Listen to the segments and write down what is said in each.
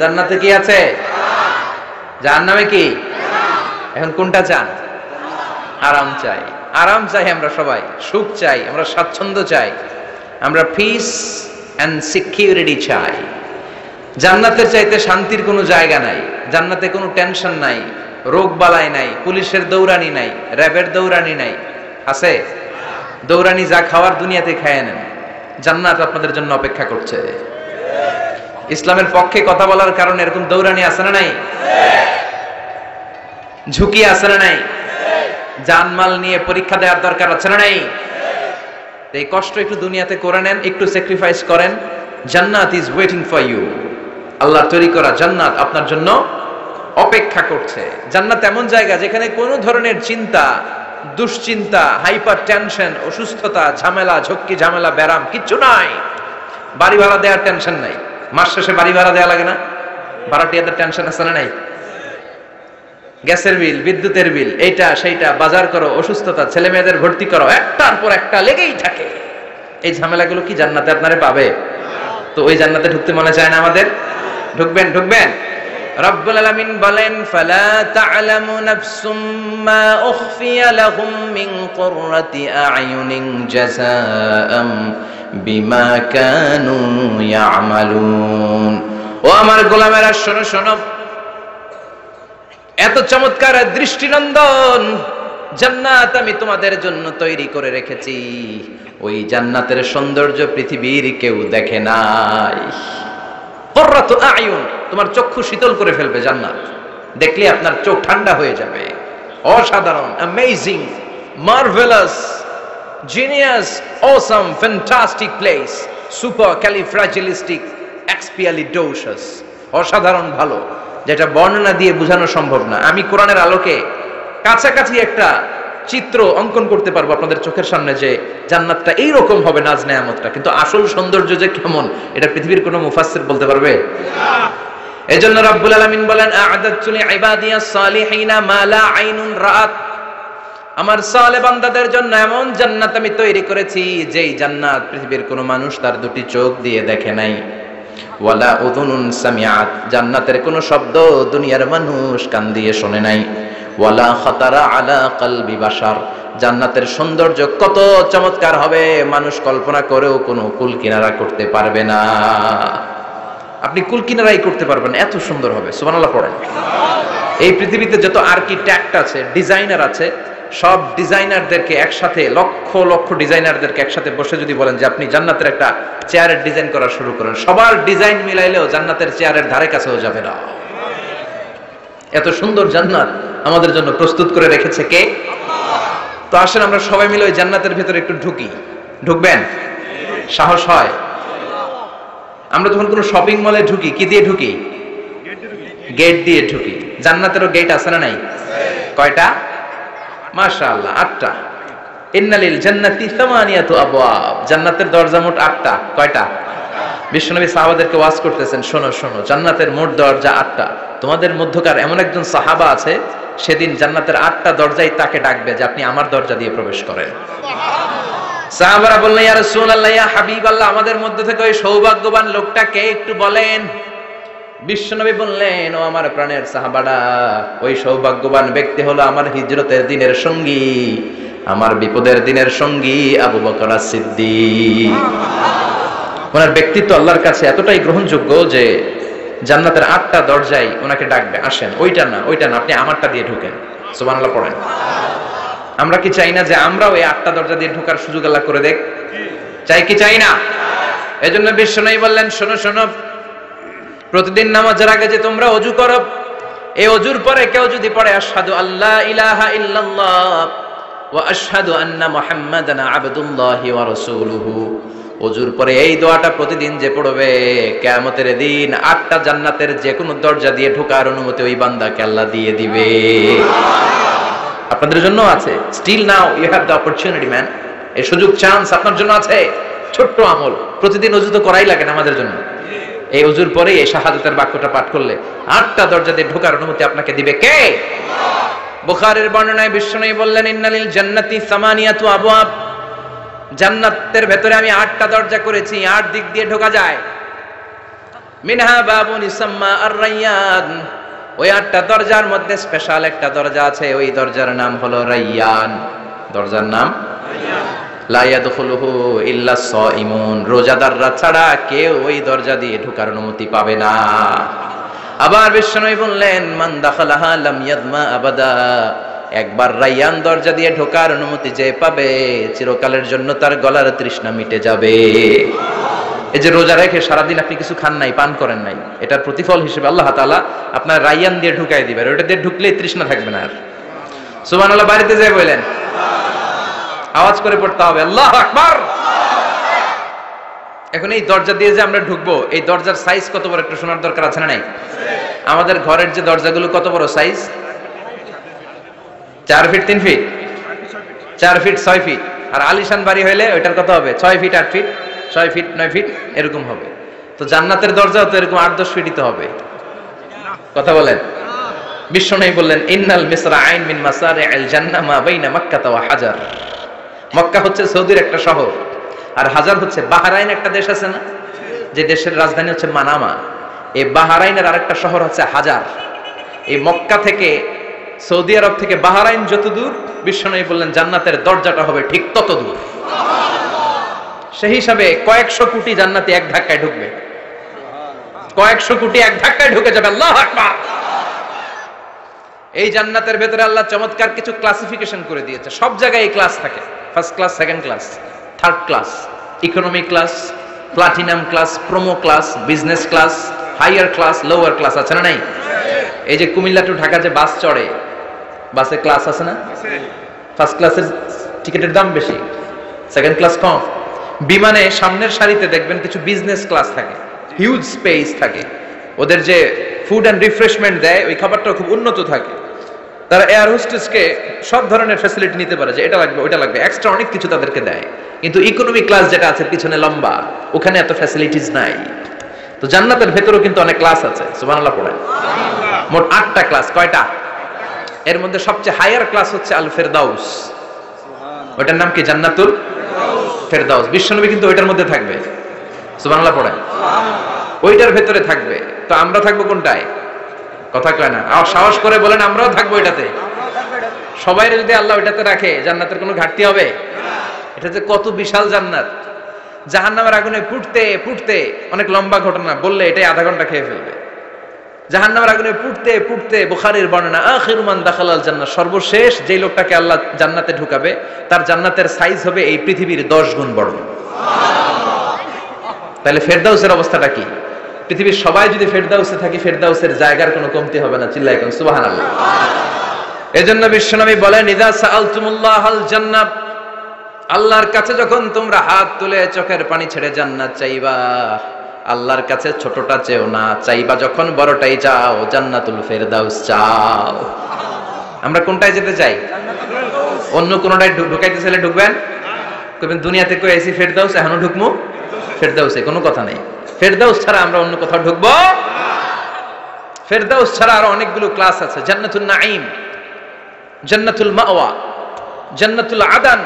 জান্নাতে কি আছে? জাহান্নামে কি? এখন কোনটা চান? আরাম চাই, আরাম চাই আমরা সবাই, সুখ চাই, আমরা স্বাচ্ছন্দ্য চাই, আমরা পিস এন্ড সিকিউরিটি চাই। জান্নাতের চাইতে শান্তির কোনো জায়গা নাই। জান্নাতে কোনো টেনশন নাই, রোগ বালাই নাই, পুলিশের দৌড়ানি নাই, র্যাবের দৌড়ানি নাই। আছে? দৌড়ানি যা খাওয়ার দুনিয়াতে খায় নেন, জান্নাত আপনাদের জন্য অপেক্ষা করছে। ইসলামের পক্ষে কথা বলার কারণে এরকম দৌড়ানি আছে না নাই? ঝুঁকি আছে না নাই? জানমাল নিয়ে পরীক্ষা দেওয়ার দরকার আছে না নাই? এই কষ্ট একটু দুনিয়াতে করে নেন, একটু স্যাক্রিফাইস করেন। জান্নাত ইজ ওয়েটিং ফর ইউ। আল্লাহর তৈরি করা জান্নাত আপনার জন্য অপেক্ষা করছে। জান্নাত এমন জায়গা যেখানে কোনো ধরনের চিন্তা, দুশ্চিন্তা, হাইপার টেনশন, অসুস্থতা, ঝামেলা, ঝক্কি ঝামেলা, ব্যারাম কিচ্ছু নাই। বাড়ি ভাড়া দেওয়ার টেনশন নাই। মাস শেষে বাড়ি ভাড়া দেওয়া লাগে না? ভাড়াটিয়াদের টেনশন আছে না নাই? গ্যাসের বিল, বিদ্যুতের বিল, এইটা সেইটা, বাজার করো, অসুস্থতা, ছেলে মেয়েদের ভর্তি করো, একটার পর একটা লেগেই থাকে। এই ঝামেলাগুলো কি জান্নাতে আপনারে পাবে? তো ওই জান্নাতে ঢুকতে মনে চায় না আমাদের? ঢুকবেন, ঢুকবেন। রব্বুল আলামিন বলেন, ফালা তা'লামু নাফসুম মা উখফিয়া লাহুম মিন কুররাতি আ'য়ুনিন জাযাআম বিমা কানু ইয়ামালুন। ও আমার গোলামেরা, শোনো শোনো, এত চমৎকার দৃষ্টিনন্দন জান্নাত আমি তোমাদের জন্য তৈরি করে রেখেছি। ওই জান্নাতের সৌন্দর্য পৃথিবীর কেউ দেখে নাই। কুররাতু আ'য়ুন, তোমার চক্ষু শীতল করে ফেলবে জান্নাত। দেখলে আপনার চোখ ঠান্ডা হয়ে যাবে। অসাধারণ, amazing, marvellous, genius, awesome, fantastic place, supercalifragilisticexpialidocious. অসাধারণ ভালো, যেটা বর্ণনা দিয়ে বোঝানো সম্ভব না। আমি কোরআনের আলোকে কাছাকাছি একটা চিত্র অঙ্কন করতে পারবো আপনাদের চোখের সামনে, যে জান্নাতটা এইরকম হবে, নাজ নেয়ামতটা। কিন্তু আসল সৌন্দর্য যে কেমন, এটা পৃথিবীর কোনো মুফাসসির বলতে পারবে? এজন্য রব্বুল আলামিন বলেন, আ'দাতু লিইবাদিয়াস সালিহিনা মা লা আইনুন রাআত। আমার সালেহ বান্দাদের জন্য এমন জান্নাত আমি তৈরি করেছি, যেই জান্নাত পৃথিবীর কোনো মানুষ তার দুটি চোখ দিয়ে দেখে নাই। ওয়ালা উযুনুন সামিআত, জান্নাতের কোনো শব্দ দুনিয়ার মানুষ কান দিয়ে শোনে নাই। ওয়ালা খাতারা আলা কলবি বাশার, জান্নাতের সৌন্দর্য কত চমৎকার হবে মানুষ কল্পনা করেও কোনো কুল কিনারা করতে পারবে না। আপনি কুল কিনারাই করতে পারবেন না, এত সুন্দর হবে। সুবহানাল্লাহ পড়েন। এই পৃথিবীতে যত আর্কিটেক্ট আছে, ডিজাইনার আছে, সব ডিজাইনারদেরকে একসাথে, লক্ষ লক্ষ ডিজাইনারদেরকে একসাথে বসে যদি বলেন যে আপনি জান্নাতের একটা চেয়ারের ডিজাইন করা শুরু করেন, সবার ডিজাইন মিলাইলেও জান্নাতের চেয়ারের ধারে কাছেও যাবে না। এত সুন্দর জান্নাত আমাদের জন্য প্রস্তুত করে রেখেছে কে? তো আসেন আমরা সবাই মিলে ওই জান্নাতের ভেতরে একটু ঢুকি। ঢুকবেন? সাহস হয়? আমরা যখন কোনো শপিং মলে ঢুকি, কি দিয়ে ঢুকি? গেট দিয়ে ঢুকি। জান্নাতেরও গেট আছে না নাই? কয়টা? মাশাআল্লাহ, 8টা। ইন্নালিল জান্নাতি সামানিয়াতু আবওয়াব, জান্নাতের দরজা মোট 8টা। কয়টা? বিশ্বনবী সাহাবাদেরকে ওয়াজ করতেছেন, শোনো শোনো, জান্নাতের মোট দরজা 8টা। তোমাদের মধ্যকার এমন একজন সাহাবা আছে, সেদিন জান্নাতের 8টা দরজাই তাকে ডাকবে যে আপনি আমার দরজা দিয়ে প্রবেশ করেন। সাহাবারা বললেন, ইয়া রাসূলুল্লাহ, ইয়া হাবিবাল্লাহ, আমাদের মধ্যে থেকে ওই সৌভাগ্যবান লোকটা কে একটু বলেন। বিশ্বনবী বললেন, ও আমার প্রাণের সাহাবারা, ওই সৌভাগ্যবান ব্যক্তি হলো আমার হিজরতের দিনের সঙ্গী, আমার বিপদের দিনের সঙ্গী আবু বকর as-সিদ্দিক। ওনার ব্যক্তিত্ব আল্লাহর কাছে এতটাই গ্রহণযোগ্য যে জান্নাতের 8টা দরজায় ওনাকে ডাকবে, আসেন। ওইটা না, ওইটা না, আপনি আমারটা দিয়ে ঢুকেন। সুবহানাল্লাহ পড়েন। আমরা কি চাই না যে আমরা ওই 8টা দরজা দিয়ে ঢোকার সুযোগ আল্লাহ করে দেখ? চাই কি চাই না? এজন্য বিশ্বনবী বললেন, শোনো শোনো, প্রতিদিন নামাজের আগে যে তোমরা ওযু করো, এই ওযুর পরে কেউ যদি পড়ে আশহাদু আল্লা ইলাহা ইল্লাল্লাহ ওয়া আশহাদু আন্না মুহাম্মাদান আবদুল্লাহি ওয়া রাসূলুহু, ওযুর পরে এই দোয়াটা প্রতিদিন যে পড়বে, কিয়ামতের দিন 8টা জান্নাতের যে কোনো দরজা দিয়ে ঢোকার অনুমতি ওই বান্দাকে আল্লাহ দিয়ে দিবে। আপনাদের জন্য আছে। Still now you have the opportunity man. এই সুযোগ, চান্স আপনার জন্য আছে। ছোট্ট আমল, প্রতিদিন ওযু তো করাই লাগে না আমাদের জন্য। এই ওযুর পরে এই শাহাদাতের বাক্যটা পাঠ করলে 8টা দরজা দিয়ে ঢোকার অনুমতি আপনাকে দিবে কে? বুখারীর বর্ণনায় বিশ্বনবী বললেন, ইন্নালিল জান্নাতি সামানিয়াতু আবওয়াব, জান্নাতের ভেতরে আমি 8টা দরজা করেছি, 8 দিক দিয়ে ঢোকা যায়। মিনহা বাবুন ইসাম্মা আর-রায়্যান, ওই 8টা দরজার মধ্যে স্পেশাল একটা দরজা আছে, ওই দরজার নাম হলো রায়্যান। দরজার নাম রায়্যান। লা ইয়াদখুলুহু ইল্লা সাইমুন, রোজাদাররা ছাড়া কেউ ওই দরজা দিয়ে ঢোকার অনুমতি পাবে না। আবার বিশ্বনবী বললেন, মান দাখালাহা লাম ইয়াদমা আবাদা, একবার রায়্যান দরজা দিয়ে ঢোকার অনুমতি যে পাবে চিরকালের জন্য তার গলার তৃষ্ণা মিটে যাবে। এই যে রোজা রেখে সারাদিন আপনি কিছু খান নাই, পান করেন নাই, এটার প্রতিফল হিসেবে আল্লাহ তাআলা আপনার রায়্যান দিয়ে ঢুকাই দিবেন। ওটা দিয়ে ঢুকলেই তৃষ্ণা থাকবে না আর। সুবহানাল্লাহ বাড়িতে যাই বলেন, আওয়াজ করে পড়তে হবে আল্লাহু আকবার। এখন এই দরজা দিয়ে যে আমরা ঢুকবো, এই দরজার সাইজ কত বড় একটু শোনার দরকার আছে না নাই? আমাদের ঘরের যে দরজাগুলো কত বড় size? 4 feet 3 feet 4 feet 6 feet. আর আলিশান বাড়ি হইলে ওইটার কত হবে? 6 ফিট 8 ফিট 6 ফিট 9 ফিট এরকম হবে। তো জান্নাতের দরজাও তো এরকম 8-10 ফিটই তো হবে। কথা বলেন। বিশ্বনবী বললেন, ইন্নাল মিসরাআইন মিন মাসারি'আল জান্নাহ মা বাইনা মক্কা ওয়া হাজার। মক্কা হচ্ছে সৌদির একটা শহর, আর হাজার হচ্ছে বাহরাইন, একটা দেশ আছে না, যে দেশের রাজধানী হচ্ছে মানামা। এই বাহরাইনের আরেকটা শহর হচ্ছে হাজার। এই মক্কা থেকে, সৌদি আরব থেকে বাহরাইন যত দূর, বিশ্বনবী বললেন জান্নাতের দরজাটা হবে ঠিক তত দূর। সেই হিসাবে কয়েকশো কোটি জান্নাতি এক ধাক্কায় ঢুকবে, কয়েকশো কোটি এক ধাক্কায় ঢুকে যাবে। আল্লাহু আকবার। এই জান্নাতের ভেতরে আল্লাহ চমৎকার কিছু ক্লাসিফিকেশন করে দিয়েছে। সব জায়গায় এই ক্লাস থাকে, first class, second class, third class, economy class, platinum class, promo class, business class, higher class, lower class, আছে না নাই? এই যে কুমিল্লা টু ঢাকা যে বাস চড়ে, বাসে ক্লাস আছে না? ফার্স্ট ক্লাসের টিকিটের দাম বেশি, সেকেন্ড ক্লাস কম। বিমানে সামনের সারিতে দেখবেন কিছু বিজনেস ক্লাস থাকে, হিউজ স্পেস থাকে, ওদের যে ফুড অ্যান্ড রিফ্রেশমেন্ট দেয় ওই খাবারটা খুব উন্নত থাকে। তারা এয়ার হোস্টেসকে সব ধরনের ফ্যাসিলিটি নিতে পারে, যে এটা লাগবে ওইটা লাগবে, এক্সট্রা অনেক কিছু তাদেরকে দেয়। কিন্তু ইকোনমি ক্লাস যেটা আছে পিছনে লম্বা, ওখানে এত ফ্যাসিলিটিস নাই। তো জান্নাতের ভেতরেও কিন্তু অনেক ক্লাস আছে, সুবহানাল্লাহ পড়েন। মোট 8টা ক্লাস। কয়টা? এর মধ্যে সবচেয়ে হাইয়ার ক্লাস হচ্ছে আল ফেরদাউস। ওটার নাম কি? জান্নাতুল ফেরদাউস। বিশ্বনবী কিন্তু ওইটার মধ্যে থাকবে, সুবহানাল্লাহ পড়েন। ওইটার ভেতরে থাকবে। তো আমরা থাকবো কোনটায়? কথা কয় না, আর সাহস করে বলেন আমরাও থাকবো এটাতে। সবাই যদি আল্লাহ ওইটাতে রাখে, জান্নাতের কোনো ঘাটতি হবে? এটা যে কত বিশাল জান্নাত! জাহান্নামের আগুনে পুড়তে পুড়তে, অনেক লম্বা ঘটনা, বললে এটাই আধা ঘন্টা খেয়ে ফেলবে। জাহান্নামের আগুনে পুড়তে পুড়তে, বুখারীর বর্ণনা, আখিরু মান দাখালাল জান্নাহ, সর্বশেষ যেই লোকটাকে আল্লাহ জান্নাতে ঢুকাবে, তার জান্নাতের সাইজ হবে এই পৃথিবীর 10 গুণ বড়। তাহলে ফেরদাউসের অবস্থাটা কি? পৃথিবীর সবাই যদি ফেরদাউসে থাকি, ফেরদাউসের জায়গার কোনো কমতি হবে না। চিল্লায় কোন সুবহানাল্লাহ। এজন্য বিশ্বনবী বলেন, ইযা সাআলতুমুল্লাহাল জান্নাহ, আল্লাহর কাছে যখন তোমরা হাত তুলে চোখের পানি ছেড়ে জান্নাত চাইবা, আল্লাহর কাছে ছোটটা চেও না, চাইবা যখন বড়টাই চাও, জান্নাতুল ফেরদাউস চাও। আমরা কোনটায় যেতে চাই? অন্য কোনটায় ঢুকাইতে চাইলে ঢুকবেন? কইবেন দুনিয়াতে কই আইছি ফেরদাউস, এখনো ঢুকমু ফেরদাউসে? কোনো কথা নাই। ফেরদাউস ছাড়া আমরা অন্য কোথাও ঢুকবো? ফেরদাউস ছাড়া আরো অনেকগুলো ক্লাস আছে। জান্নাতুল নাঈম, জান্নাতুল মাওয়া, জান্নাতুল আদান,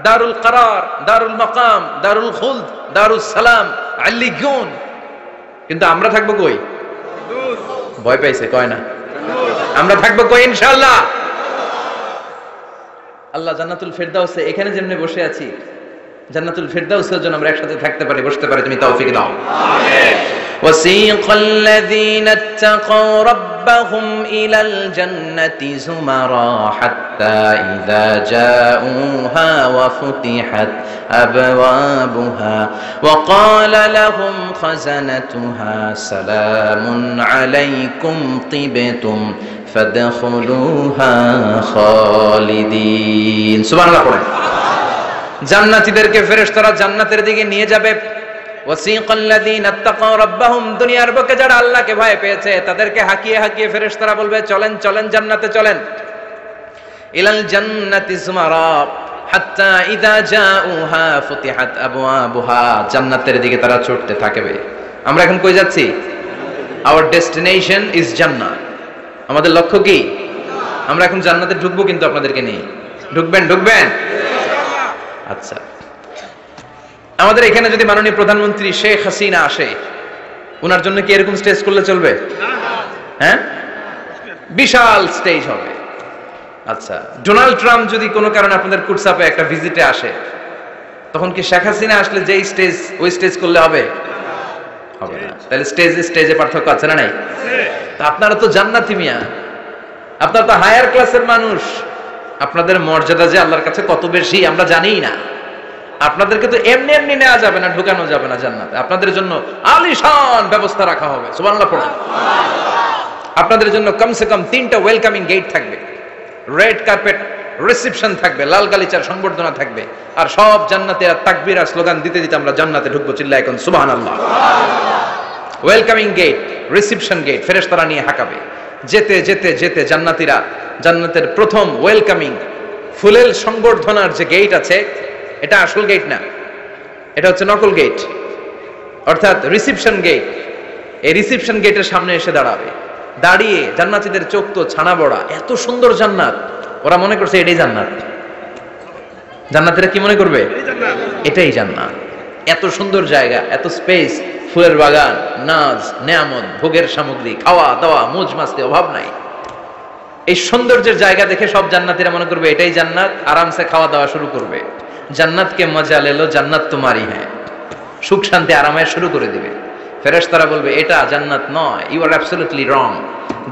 দারুল করার, দারুল মাকাম, দারুল খুলদ, দারুস সালাম, আল্লিগুন। কিন্তু আমরা থাকবো কই? ভয় পাইছে কয় না? আমরা থাকবো কই? ইনশাআল্লাহ। আল্লাহ জান্নাতুল ফেরদাউসে, এখানে যেমনি বসে আছি, জান্নাতুল ফেরদাউসের জন্য আমরা একসাথে থাকতে পারি, বসতে পারি। তুমি তৌফিক দাও। আমিন। وسيق الذين اتقوا ربهم إلى الجنة زمرا حتى إذا جاءوها وفتحت أبوابها وقال لهم خزنتها سلام عليكم طبتم فادخلوها خالدين। سبحان الله। জান্নাতীদেরকে ফেরেশতারা জান্নাতের দিকে নিয়ে যাবে। ওয়াসিকাল্লাযীনা ইত্তাকাউ রাব্বাহুম, দুনিয়ার বুকে যারা আল্লাহকে ভয় পেয়েছে তাদেরকে হাকিয়ে হাকিয়ে ফেরেশতারা বলবে, চলেন চলেন জান্নাতে চলেন। ইলাল জান্নাতি যুমারা হাত্তা ইযা জাউহা ফুতিহাত আবওয়াবুহা, জান্নাতের দিকে তারা ছুটতে থাকবে। আমরা এখন কই যাচ্ছি? আওয়ার ডেস্টিনেশন ইজ জান্নাহ। আমাদের লক্ষ্য কি? আমরা এখন জান্নাতে ঢুকবো, কিন্তু আপনাদেরকে নিয়ে ঢুকবেন? ঢুকবেন? আচ্ছা, আমাদের এখানে যদি মাননীয় প্রধানমন্ত্রী শেখ হাসিনা আসে, ওনার জন্য কি এরকম স্টেজ করলে চলবে? হ্যাঁ, বিশাল স্টেজ হবে। আচ্ছা, ডোনাল্ড ট্রাম্প যদি কোনো কারণে আপনাদের কুটসাপে একটা ভিজিটে আসে, তখন কি শেখ হাসিনা আসলে যেই স্টেজ ওই স্টেজ করলে হবে? হবে না। তাহলে স্টেজে পার্থক্য আছে না নাই? আপনারা তো জান্নাতি মিয়া, আপনারা তো হায়ার ক্লাসের মানুষ, আপনাদের মর্যাদা যে আল্লাহর কাছে কত বেশি আমরা জানিই না। আপনাদেরকে তো এমনি এমনি নেওয়া যাবে না, ঢুকানো যাবে না জান্নাতে। আপনাদের জন্য আলিশান ব্যবস্থা রাখা হবে। সুবহানাল্লাহ পড়ুন। আপনাদের জন্য কমসে কম 3টা ওয়েলকামিং গেট থাকবে, রেড কার্পেট রিসেপশন থাকবে, লাল গালিচার সংবর্ধনা থাকবে, আর সব জান্নাতীরা তাকবীর আর স্লোগান দিতে দিতে আমরা জান্নাতে ঢুকবো। চিল্লায় এখন সুবহানাল্লাহ। ওয়েলকামিং গেট, রিসেপশন গেট ফেরেশতারা নিয়ে হাঁকাবে। যেতে যেতে যেতে জান্নাতীরা জান্নাতের প্রথম ওয়েলকামিং ফুলেল সংবর্ধনার যে গেট আছে, এটা আসল গেট না, এটা হচ্ছে নকল গেট, অর্থাৎ রিসেপশন গেট। এই রিসেপশন গেটের সামনে এসে দাঁড়াবে। দাঁড়িয়ে জান্নাতীদের চোখ তো ছানা বড়া, এত সুন্দর জান্নাত, ওরা মনে করছে এটাই জান্নাত। জান্নাতীরা কি মনে করবে? এটাই জান্নাত। এত সুন্দর জায়গা, এত স্পেস, ফুলের বাগান, নাজ নেয়ামত, ভোগের সামগ্রী, খাওয়া দাওয়া, মৌজ মাস্তি অভাব নাই। এই সৌন্দর্যের জায়গা দেখে সব জান্নাতীরা মনে করবে এটাই জান্নাত, আরামসে খাওয়া দাওয়া শুরু করবে। জান্নাতকে মজা লেলো, জান্নাত তোমারই হ্যাঁ, সুখ শান্তি আরামায় শুরু করে দিবে। ফেরেশতারা বলবে এটা জান্নাত নয়, you are absolutely wrong.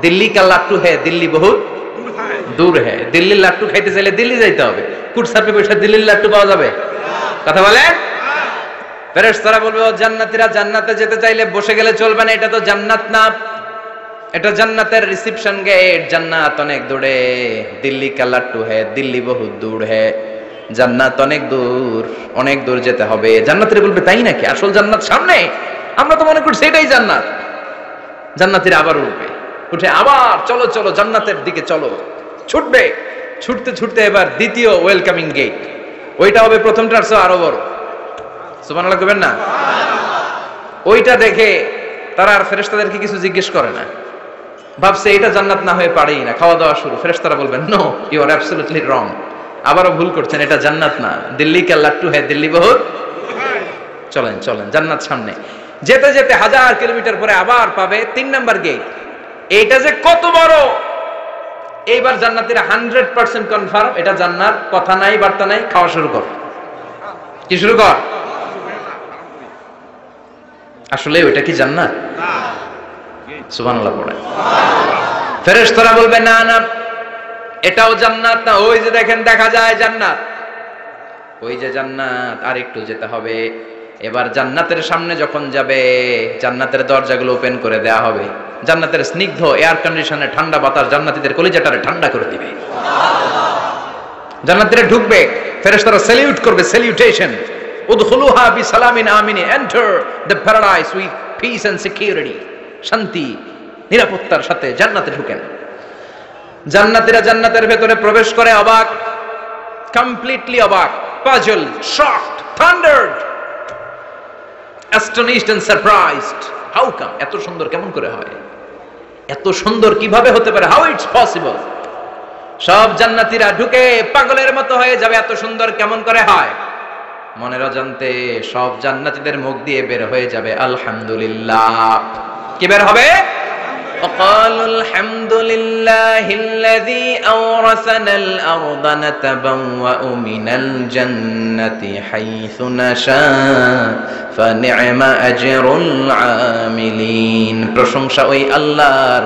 Delhi কা লাট্টু হ্যাঁ, দিল্লি বহুত দূর হ্যাঁ। দিল্লির লাট্টু খাইতে চাইলে দিল্লি যাইতে হবে, কুটসাপে বসে দিল্লির লাট্টু পাওয়া যাবে? কথা বলে। ফেরেশতারা বলবে ও জান্নাতীরা, জান্নাতে যেতে চাইলে বসে গেলে চলবে না, এটা তো জান্নাত না, এটা জান্নাতের রিসেপশন গেট। জান্নাত অনেক দূরে, দিল্লি কা লাট্টু হ্যাঁ, দিল্লি বহুত দূর হ্যাঁ, জান্নাত অনেক দূর, অনেক দূর যেতে হবে। জান্নাতীরা বলবে তাই নাকি, আসল জান্নাত সামনে, আমরা তো মনে করছি এটাই জান্নাত। জান্নাতীরা আবার উঠবে, উঠে আবার চলো চলো জান্নাতের দিকে চলো, ছুটবে। ছুটতে ছুটতে এবার দ্বিতীয় ওয়েলকামিং গেট, ওইটা হবে প্রথমটার চেয়ে আরো বড়। সুবহানাল্লাহ কইবেন না? ওইটা দেখে তারা আর ফেরেশতাদেরকে কিছু জিজ্ঞেস করে না, ভাবছে এটা জান্নাত না হয়ে পারেই না, খাওয়া দাওয়া শুরু। ফেরেশতারা বলবেন no, you are absolutely wrong, আবারও ভুল করছেন, এটা জান্নাত না, দিল্লি কা লাট্টু হ্যাঁ, দিল্লি বহুত। চলেন চলেন, জান্নাত সামনে। যেতে যেতে 1000 কিলোমিটার পরে আবার পাবে 3 নাম্বার গেট। এইটা যে কত বড়, এইবার জান্নাতীরা 100% কনফার্ম এটা জান্নাত, কথা নাই বার্তা নাই, খাওয়া শুরু কর। কি শুরু কর? আসলে ওইটা কি জান্নাত? সুবহানাল্লাহ পড়ে। ফেরেশতারা বলবে না না, এটাও জান্নাত না, ওই যে দেখেন দেখা যায় জান্নাত, ওই যে জান্নাত, আর একটু যেতে হবে। এবার জান্নাতের সামনে যখন যাবে, জান্নাতের দরজাগুলো ওপেন করে দেয়া হবে। জান্নাতের স্নিগ্ধ এয়ার কন্ডিশনে ঠান্ডা বাতাস জান্নাতীদের কলিজাটারে ঠান্ডা করে দিবে। জান্নাতীরা ঢুকবে, ফেরেশতারা স্যালিউট করবে, স্যালিউটেশন, উদখুলুহা বিসালামিন আমিন, enter the paradise with peace and security, শান্তি নিরাপত্তার সাথে জান্নাতে ঢুকেন। জান্নাতীরা জান্নাতের ভেতরে প্রবেশ করে অবাক, কমপ্লিটলি অবাক, puzzle, shocked, thundered, astonished and surprised. How come, এত সুন্দর কেমন করে হয়, এত সুন্দর কিভাবে হতে পারে, হাউ ইটস পসিবল। সব জান্নাতীরা ঢুকে পাগলের মতো হয়ে যাবে, এত সুন্দর কেমন করে হয়। মনের অজান্তে সব জান্নাতীদের মুখ দিয়ে বের হয়ে যাবে আলহামদুলিল্লাহ। কি বের হবে? وقالوا الحمد لله الذي أورثنا الأرض نتبوأ من الجنة حيث نشاء فنعم أجر العاملين। প্রশংসা ওই আল্লাহর,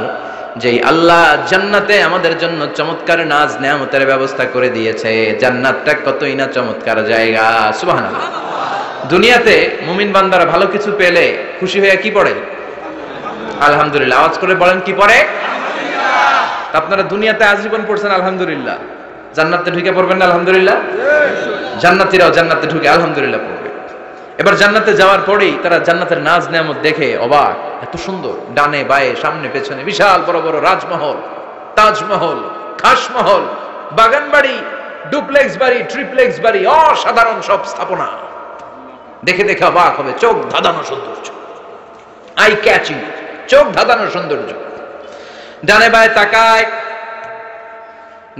যেই আল্লাহ জান্নাতে আমাদের জন্য চমৎকার নাজ নেয়ামতের ব্যবস্থা করে দিয়েছে। জান্নাতটা কতই না চমৎকার জায়গা। সুবহানাল্লাহ। দুনিয়াতে মুমিন বান্দারা ভালো কিছু পেলে খুশি হয়ে কি পড়ে? আলহামদুলিল্লাহ। আওয়াজ করে বলেন কি পড়ে? আপনারা দুনিয়াতে আজীবন পড়ছেন আলহামদুলিল্লাহ, জান্নাতে ঢুকে পড়বেন না আলহামদুলিল্লাহ? জান্নাতীরাও জান্নাতে ঢুকে আলহামদুলিল্লাহ পড়বে। এবার জান্নাতে যাওয়ার পরেই তারা জান্নাতের নাজ নেয়ামত দেখে অবাক, এত সুন্দর, ডানে বায়ে সামনে পেছনে বিশাল বড় বড় রাজমহল, তাজমহল, খাসমহল, বাগানবাড়ি, ডুপ্লেক্স বাড়ি, ট্রিপ্লেক্স বাড়ি, অসাধারণ সব স্থাপনা দেখে দেখে অবাক হবে। চোখ ধাঁধানো সৌন্দর্য, আই ক্যাচিং, চোখ ধাঁধানো সৌন্দর্য। ডানে বায়ে তাকায়,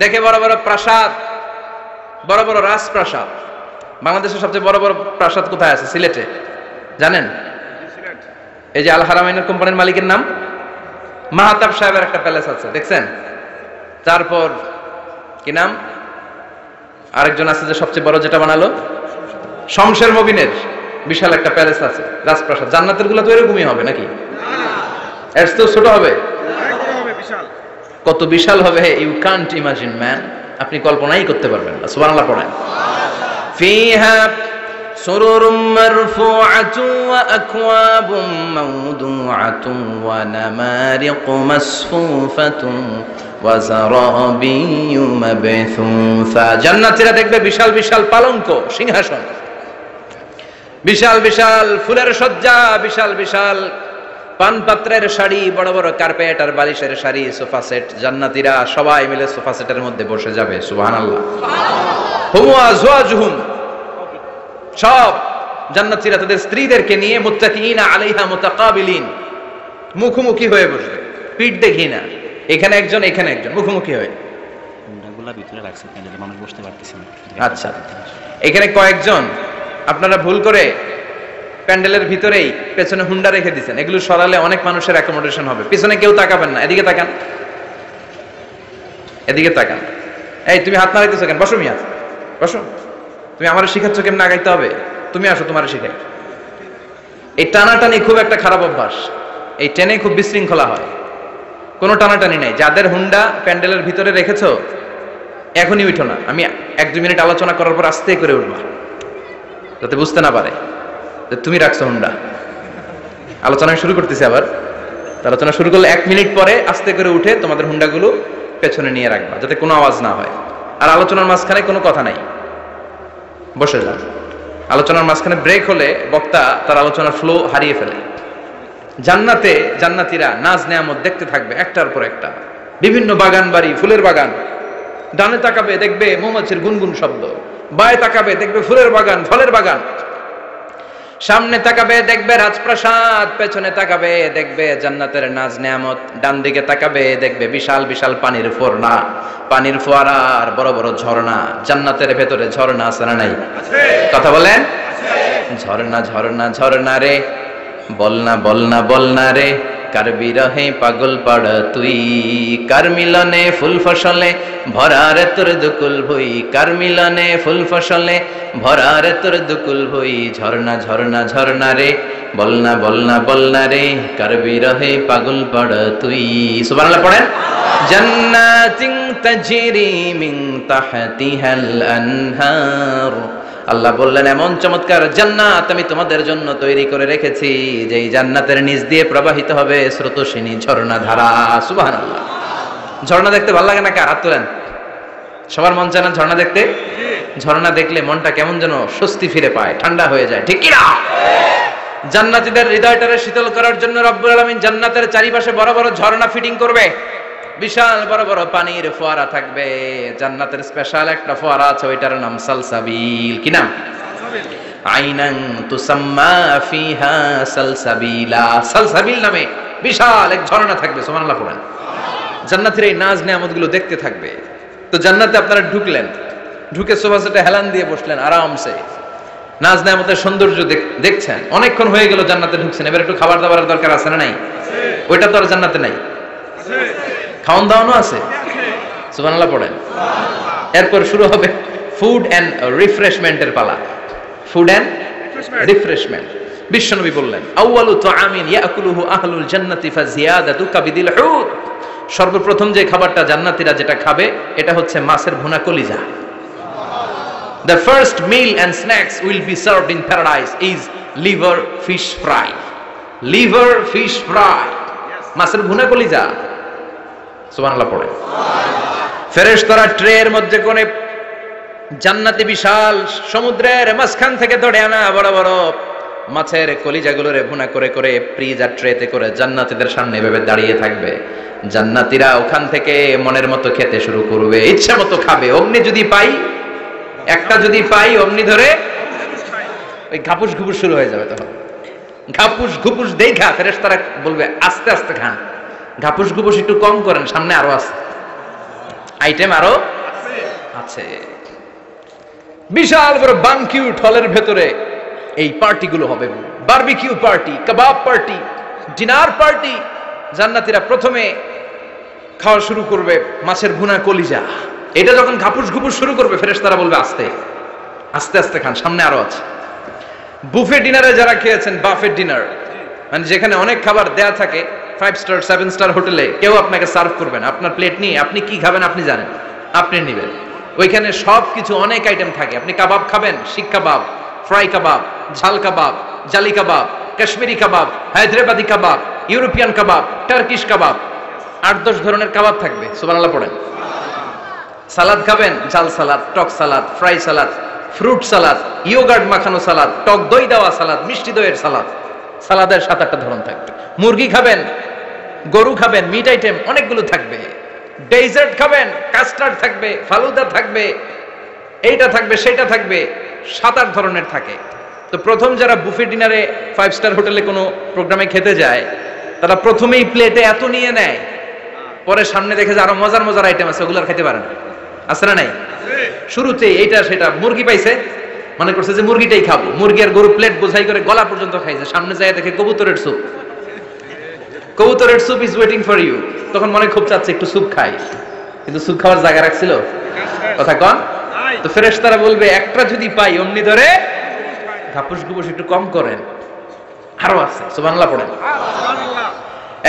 দেখে বড় বড় প্রাসাদ, বড় বড় রাজপ্রাসাদ। বাংলাদেশের সবচেয়ে বড় বড় প্রাসাদ কোথায় আছে? সিলেটে, জানেন? এই যে আল হারামাইনের কোম্পানির মালিকের নাম মাহতাব সাহেবের একটা প্যালেস আছে, দেখছেন? তারপর কি নাম আরেকজন আছে যে সবচেয়ে বড় যেটা বানালো, শমশের মবিনের বিশাল একটা প্যালেস আছে, রাজপ্রাসাদ। জান্নাতের গুলো তো এরকমই হবে নাকি? এর তো ছোট হবে, কত বিশাল হবে, ইউ কান্ট ইমাজিন ম্যান, আপনি কল্পনাই করতে পারবেন না। সুবহানাল্লাহ পড়েন। ফিহা সুরুরুম মারফুআতুন ওয়া আকওয়াবুম মাওদুআতুন ওয়া নামারিকু মাসফুফাতুন ওয়া যারাবিয়্যু মাবথুসা। জান্নাতীরা দেখবে বিশাল বিশাল পালঙ্ক, সিংহাসন, বিশাল বিশাল ফুলের সজ্জা, বিশাল বিশাল পানপাত্রের শাড়ি, বড় বড় কার্পেট আর বালিশের শাড়ি, সোফা সেট। জান্নাতীরা সবাই মিলে সোফা সেটের মধ্যে বসে যাবে। সুবহানাল্লাহ। হুম ওয়া আজওয়াজুহুম, সব জান্নাতীরা তাদের স্ত্রীদেরকে নিয়ে মুত্তাকিনা আলাইহা মুতাকাবিলিন, মুখোমুখি হয়ে বসবে, পিঠ দেখি না, এখানে একজন এখানে একজন, মুখোমুখি হয়ে। হুন্ডাগুলা ভিতরে রাখছে, প্যান্ডেলে মানুষ বসতে পারতেছে না। আচ্ছা, এখানে কয়েকজন আপনারা ভুল করে প্যান্ডেলের ভিতরেই পেছনে হুন্ডা রেখে দিচ্ছেন, এগুলো সরালে অনেক মানুষের অ্যাকোমোডেশন হবে। পিছনে কেউ তাকাবেন না, এদিকে তাকান, এদিকে তাকান। এই তুমি হাত নাড়াইতেছো কেন? বসো মিয়া, বসো। তুমি আমারে শিখাচ্ছ কেমন আগাইতে হবে? তুমি আসো, তোমারে শিখাই। এই টানাটানি খুব একটা খারাপ অভ্যাস, এই টেনে খুব বিশৃঙ্খলা হয়। কোনো টানাটানি নাই। যাদের হুন্ডা প্যান্ডেলের ভিতরে রেখেছো এখনই উঠো না, আমি 1-2 মিনিট আলোচনা করার পর আস্তে করে উঠবা, যাতে বুঝতে না পারে যে তুমি রাখছো হুন্ডা। আলোচনা শুরু করতেছি আবার, আলোচনা শুরু করলে 1 মিনিট পরে আস্তে করে উঠে তোমাদের হুন্ডাগুলো পেছনে নিয়ে রাখবা, যাতে কোনো আওয়াজ না হয়। আর আলোচনার মাঝখানে কোনো কথা নাই, বসে যান। আলোচনার মাঝখানে ব্রেক হলে বক্তা তার আলোচনার ফ্লো হারিয়ে ফেলে। জান্নাতে জান্নাতীরা নাজ নেয়ামত দেখতে থাকবে একটার পর একটা, বিভিন্ন বাগান বাড়ি, ফুলের বাগান। ডানে তাকাবে দেখবে মৌমাছির গুনগুন শব্দ, বায়ে তাকাবে দেখবে ফুলের বাগান, ফলের বাগান। সামনে তাকাবে দেখবে রাজপ্রাসাদ, পেছনে তাকাবে দেখবে জান্নাতের নাজ নেয়ামত, ডান দিকে তাকাবে দেখবে বিশাল বিশাল পানির ফোয়ারা, পানির ফোয়ারা আর বড় বড় ঝর্ণা। জান্নাতের ভেতরে ঝর্ণা আছে না নাই? কথা বলেন। ঝর্ণা ঝর্ণা ঝর্ণা রে, বলনা বলনা বলনা রে, কার বিরহে পাগল পাড়া তুই, কার মিলনে ফুল ফসলে ভরারে তোর দুকুল ভুই, কার মিলনে ফুল ফসলে ভরারে তোর দুকুল ভুই। ঝর্ণা ঝর্ণা ঝর্ণা রে, বলনা বলনা বলনা রে, কার বিরহে পাগল পাড়া তুই। সুবহানাল্লাহ পড়েন। জান্নাতিন তাজরি মিন তাহতিহাল আনহার, আল্লাহ বললেন এমন চমৎকার জান্নাত আমি তোমাদের জন্য তৈরি করে রেখেছি, যে এই জান্নাতের নিচ দিয়ে প্রবাহিত হবে স্রোতস্বিনী ঝর্ণা ধারা। সুবহানাল্লাহ। ঝর্ণা দেখতে ভালো লাগে না? কার হাত তোলেন। সবার মন চায় না ঝর্ণা দেখতে? ঝর্ণা দেখলে মনটা কেমন যেন স্বস্তি ফিরে পায়, ঠান্ডা হয়ে যায়, ঠিক কি না? জান্নাতীদের হৃদয়টারে শীতল করার জন্য রব্বুল আলামিন জান্নাতের চারিপাশে বড় বড় ঝর্ণা ফিটিং করবে, বিশাল বড় বড় পানির ফোয়ারা থাকবে। জান্নাতের স্পেশাল একটা ফোয়ারা আছে, ওইটার নাম সালসাবিল। কি নাম? আইনান তুসাম্মা ফিহা সালসাবিলা। সালসাবিল নামে বিশাল এক ঝর্ণা থাকবে। সুবহানাল্লাহ পড়েন। জান্নাতীরা এই নাজ নেয়ামতগুলো দেখতে থাকবে। তো জান্নাতে আপনারা ঢুকলেন, ঢুকে সোফা সেটে হেলান দিয়ে বসলেন আরামসে, নাজ নেয়ামতের সৌন্দর্য দেখছেন। অনেকক্ষণ হয়ে গেল জান্নাতে ঢুকছেন, এবার একটু খাবার দাবারের দরকার আছে না নাই? ওইটা তো আর জান্নাতে নাই। খাওয়ান দাওয়ানো আছে। সুবহানাল্লাহ পড়েন। এরপর শুরু হবে ফুড এন্ড রিফ্রেশমেন্টের পালা। Food and refreshment. বিশ্বনবী বললেন আউয়ালু তুআমিন ইয়াকুলুহু আহলুল জান্নাতি ফাজিয়াদাতু কাবিদিল হুত, সর্বপ্রথম যে খাবারটা জান্নাতীরা যেটা খাবে এটা হচ্ছে মাছের ভুনা কলিজা। The first meal and snacks will be served in paradise is liver fish fry. Liver fish fry, মাছের ভুনা কলিজা। সুবহানাল্লাহ পড়ে। ফেরেশতারা ট্রের মধ্যে কোণে জান্নাতি বিশাল সমুদ্রের মাঝখান থেকে ধরে আনা বড় বড় মাছের কলিজাগুলোরে ভুনা করে করে ফ্রিজ আর ট্রেতে করে জান্নাতীদের সামনে এভাবে দাঁড়িয়ে থাকবে। জান্নাতীরা ওখান থেকে মনের মতো খেতে শুরু করবে, ইচ্ছা মতো খাবে। অমনি যদি পাই, একটা যদি পাই অমনি ধরে ওই ঘাপুস ঘুপুস শুরু হয়ে যাবে। তখন ঘাপুস ঘুপুস দেখা ফেরেশতারা বলবে আস্তে আস্তে খান, ঘাপুস ঘুপুস একটু কম করেন, সামনে আরো আছে আইটেম, আরো আছে। বিশাল বড় বানকিউট হলের ভেতরে এই পার্টিগুলো হবে, বারবিকিউ পার্টি, কাবাব পার্টি, ডিনার পার্টি, জান্নাতীরা প্রথমে খাওয়া শুরু করবে মাছের ভুনা কলিজা। এটা যখন ঘাপুস ঘুপুস শুরু করবে, ফেরেশতারা বলবে আস্তে আস্তে আস্তে খান, সামনে আরো আছে। বুফে ডিনারে যারা খেয়েছেন, বাফেট ডিনার মানে যেখানে অনেক খাবার দেয়া থাকে, 5 স্টার 7 স্টার হোটেলে কেউ আপনাকে সার্ভ করবেন, আপনার প্লেট নিয়ে আপনি কি খাবেন আপনি জানেন, আপনি নেবেন। ওইখানে সবকিছু অনেক আইটেম থাকে। আপনি কাবাব খাবেন, শিক কাবাব, ফ্রাই কাবাব, ঝাল কাবাব, জালি কাবাব, কাশ্মীরি কাবাব, হায়দ্রাবাদি কাবাব, ইউরোপিয়ান কাবাব, টার্কিশ কাবাব, 8-10 ধরনের কাবাব থাকবে। সুবহানাল্লাহ পড়েন। সালাদ খাবেন, ঝাল সালাদ, টক salad, fry salad, fruit salad, yoghurt মাখানো সালাদ, টক দই দেওয়া সালাদ, মিষ্টি দইয়ের সালাদ। সালাদের 7-8টা ধরন থাকবে। মুরগি খাবেন, গরু খাবেন, মিট আইটেম অনেকগুলো থাকবে। ডেজার্ট খাবেন, কাস্টার্ড থাকবে, ফালুদা থাকবে, এইটা থাকবে সেটা থাকবে, 7-8 ধরনের থাকে। তো প্রথম যারা বুফে ডিনারে 5 স্টার হোটেলে কোনো প্রোগ্রামে খেতে যায়, তারা প্রথমেই প্লেটে এত নিয়ে নেয়, পরে সামনে দেখে যে আরো মজার মজার আইটেম আছে, ওগুলো আর খেতে পারে না। আছে না নাই? শুরুতেই এইটা সেটা মুরগি পাইছে, মনে করছে যে মুরগিটাই খাবো, মুরগি আর গরু প্লেট বোঝাই করে গলা পর্যন্ত খাইছে, সামনে যায় দেখে কবুতরের স্যুপ, কবুতরের soup is waiting for you. তখন মনে খুব চাচ্ছে একটু স্যুপ খাই, কিন্তু স্যুপ খাওয়ার জায়গা রাখছিল? কথা কন। তো ফেরেশতারা বলবে একটা যদি পাই অমনি ধরে ঘাপুস ঘুপুস একটু কম করেন, আরো আছে। সুবহানাল্লাহ পড়েন।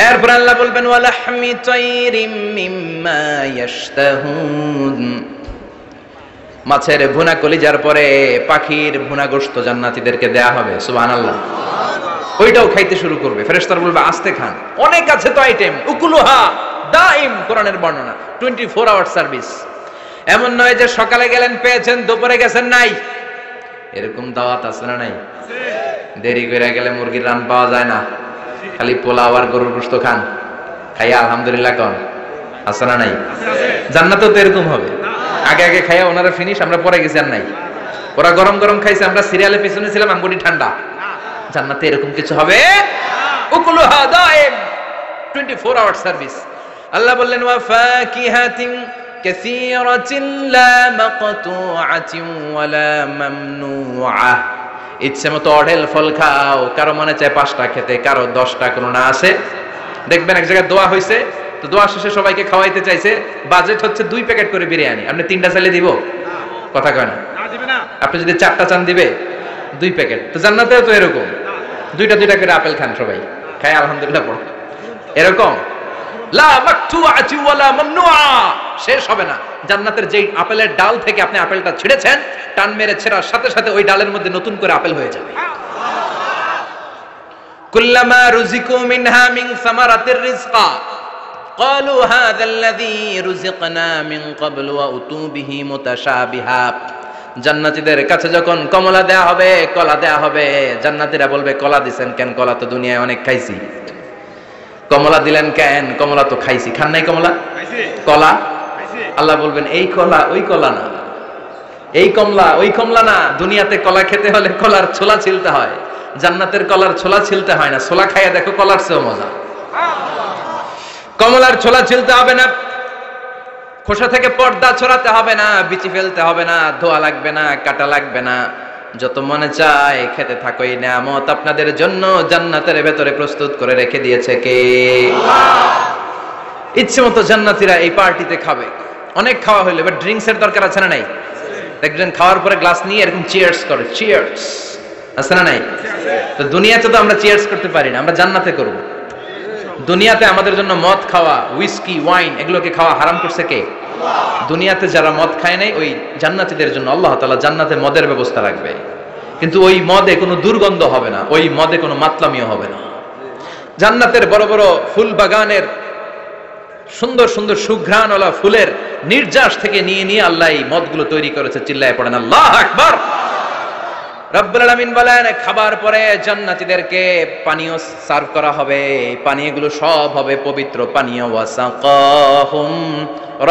এরপর আল্লাহ বলবেন ওয়ালাহমি তাইরিম মিম্মা ইয়াশতাহুন, মাছের ভুনা কলিজার পরে পাখির ভুনা গোশত জান্নাতীদেরকে দেয়া হবে। সুবহানাল্লাহ। ওইটাও খাইতে শুরু করবে। ফেরেশতারা বলবে আস্তে খান, অনেক আছে তো আইটেম। উকুলুহা দাইম, কোরআনের বর্ণনা, 24 আওয়ার সার্ভিস। এমন নয় যে সকালে গেলেন পেয়েছেন, দুপুরে গেছেন নাই। এরকম দাওয়াত আছে না নাই? দেরি করে গেলে মুরগির রান পাওয়া যায় না, খালি পোলাও আর গরুর গোশত খান, খাইয়া আলহামদুলিল্লাহ কন। আছে না নাই? জান্নাতেও তো এরকম হবে। আগে আগে খাইয়া ওনারা ফিনিশ, আমরা পরে গেছি আর নাই। ওরা গরম গরম খাইছে, আমরা সিরিয়ালে পিছনে ছিলাম, আঙ্গুটি ঠান্ডা। জান্নাতে এরকম কিছু হবে। উকুলুহা দাইম, 24 আওয়ার সার্ভিস। আল্লাহ বললেন ওয়া ফাকিহাতিন কাসীরাতিন লা মাকতুআতিন ওয়ালা মামনুআ, ইচ্ছে মতো অঢেল ফল খাও। কারো মনে চায় 5টা খেতে, কারো 10টা, কোনো না আছে। দেখবেন এক জায়গায় দোয়া হইছে, তো দোয়া শেষে সবাইকে খাওয়াইতে চাইছে, বাজেট হচ্ছে 2 প্যাকেট করে বিরিয়ানি। আপনি 3টা চাইলে দিব? কথা কয় না। আপনি যদি 4টা চান দিবে 2 প্যাকেট। তো জান্নাতেও তো এরকম, 2টা করে আপেল খান সবাই, খায় আলহামদুলিল্লাহ পড়ো। এরকম লা মাকতুআতি ওয়ালা মামনুআ, শেষ হবে না। জান্নাতের যেই আপেলের ডাল থেকে আপনি আপেলটা ছিঁড়েছেন, টান মেরে ছেঁড়ার সাথে সাথে ওই ডালের মধ্যে নতুন করে আপেল হয়ে যাবে। কুল্লামা রুজিকু মিনহা মিন সামারাতির রিজকা ক্বালু হাযাল্লাযী রুজিকনা মিন ক্বাবলু ওয়া উতু বিহি মুতাশাবিহা, জান্নাতীদের কাছে যখন কমলা দেয়া হবে, কলা দেয়া হবে, জান্নাতীরা বলবে কলা দিবেন কেন? কলা তো দুনিয়ায় অনেক খাইছি। কমলা দিলেন কেন? কমলা তো খাইছি। খান নাই কমলা? কলা? আল্লাহ বলবেন এই কলা ওই কলা না, এই কমলা ওই কমলা না। দুনিয়াতে কলা খেতে হলে কলার ছোলা ছিলতে হয়, জান্নাতের কলার ছোলা ছিলতে হয় না। ছোলা খাইয়া দেখো, কলার চেয়েও মজা। কমলার ছোলা ছিলতে হবে না, খোসা থেকে পর্দা ছড়াতে হবে না, বিচি ফেলতে হবে না, ধোয়া লাগবে না, কাটা লাগবে না। যত মনে চায় খেতে থাকো। এই নিয়ামত আপনাদের জন্য জান্নাতের ভেতরে প্রস্তুত করে রেখে দিয়েছে কে? ইচ্ছে মতো জান্নাতীরা এই পার্টিতে খাবে। অনেক খাওয়া হইলো, এবার ড্রিঙ্কস এর দরকার আছে না নাই? দেখবেন খাওয়ার পরে গ্লাস নিয়ে এরকম চিয়ার্স করে, চিয়ার্স, আছে না নাই? তো দুনিয়াতে তো আমরা চিয়ার্স করতে পারি না, আমরা জান্নাতে করব। দুনিয়াতে আমাদের জন্য মদ খাওয়া, হুইস্কি, ওয়াইন, এগুলোকে খাওয়া হারাম করছে কে? দুনিয়াতে যারা মদ খায় নাই, ওই জান্নাতীদের জন্য আল্লাহ তাআলা জান্নাতে মদের ব্যবস্থা রাখবে। কিন্তু ওই মদে কোনো দুর্গন্ধ হবে না, ওই মদে কোনো মাতলামিও হবে না। জান্নাতের বড় বড় ফুল বাগানের সুন্দর সুন্দর সুঘ্রাণওয়ালা ফুলের নির্যাস থেকে নিয়ে নিয়ে আল্লাহ এই মদগুলো তৈরি করেছে। চিল্লায় পড়েন আল্লাহু আকবার। রব্বুল আলামিন বলেন খাবার পরে জান্নাতীদেরকে পানীয় সার্ভ করা হবে। পানীয়গুলো সব হবে পবিত্র পানীয়। ওয়াসাকাহুম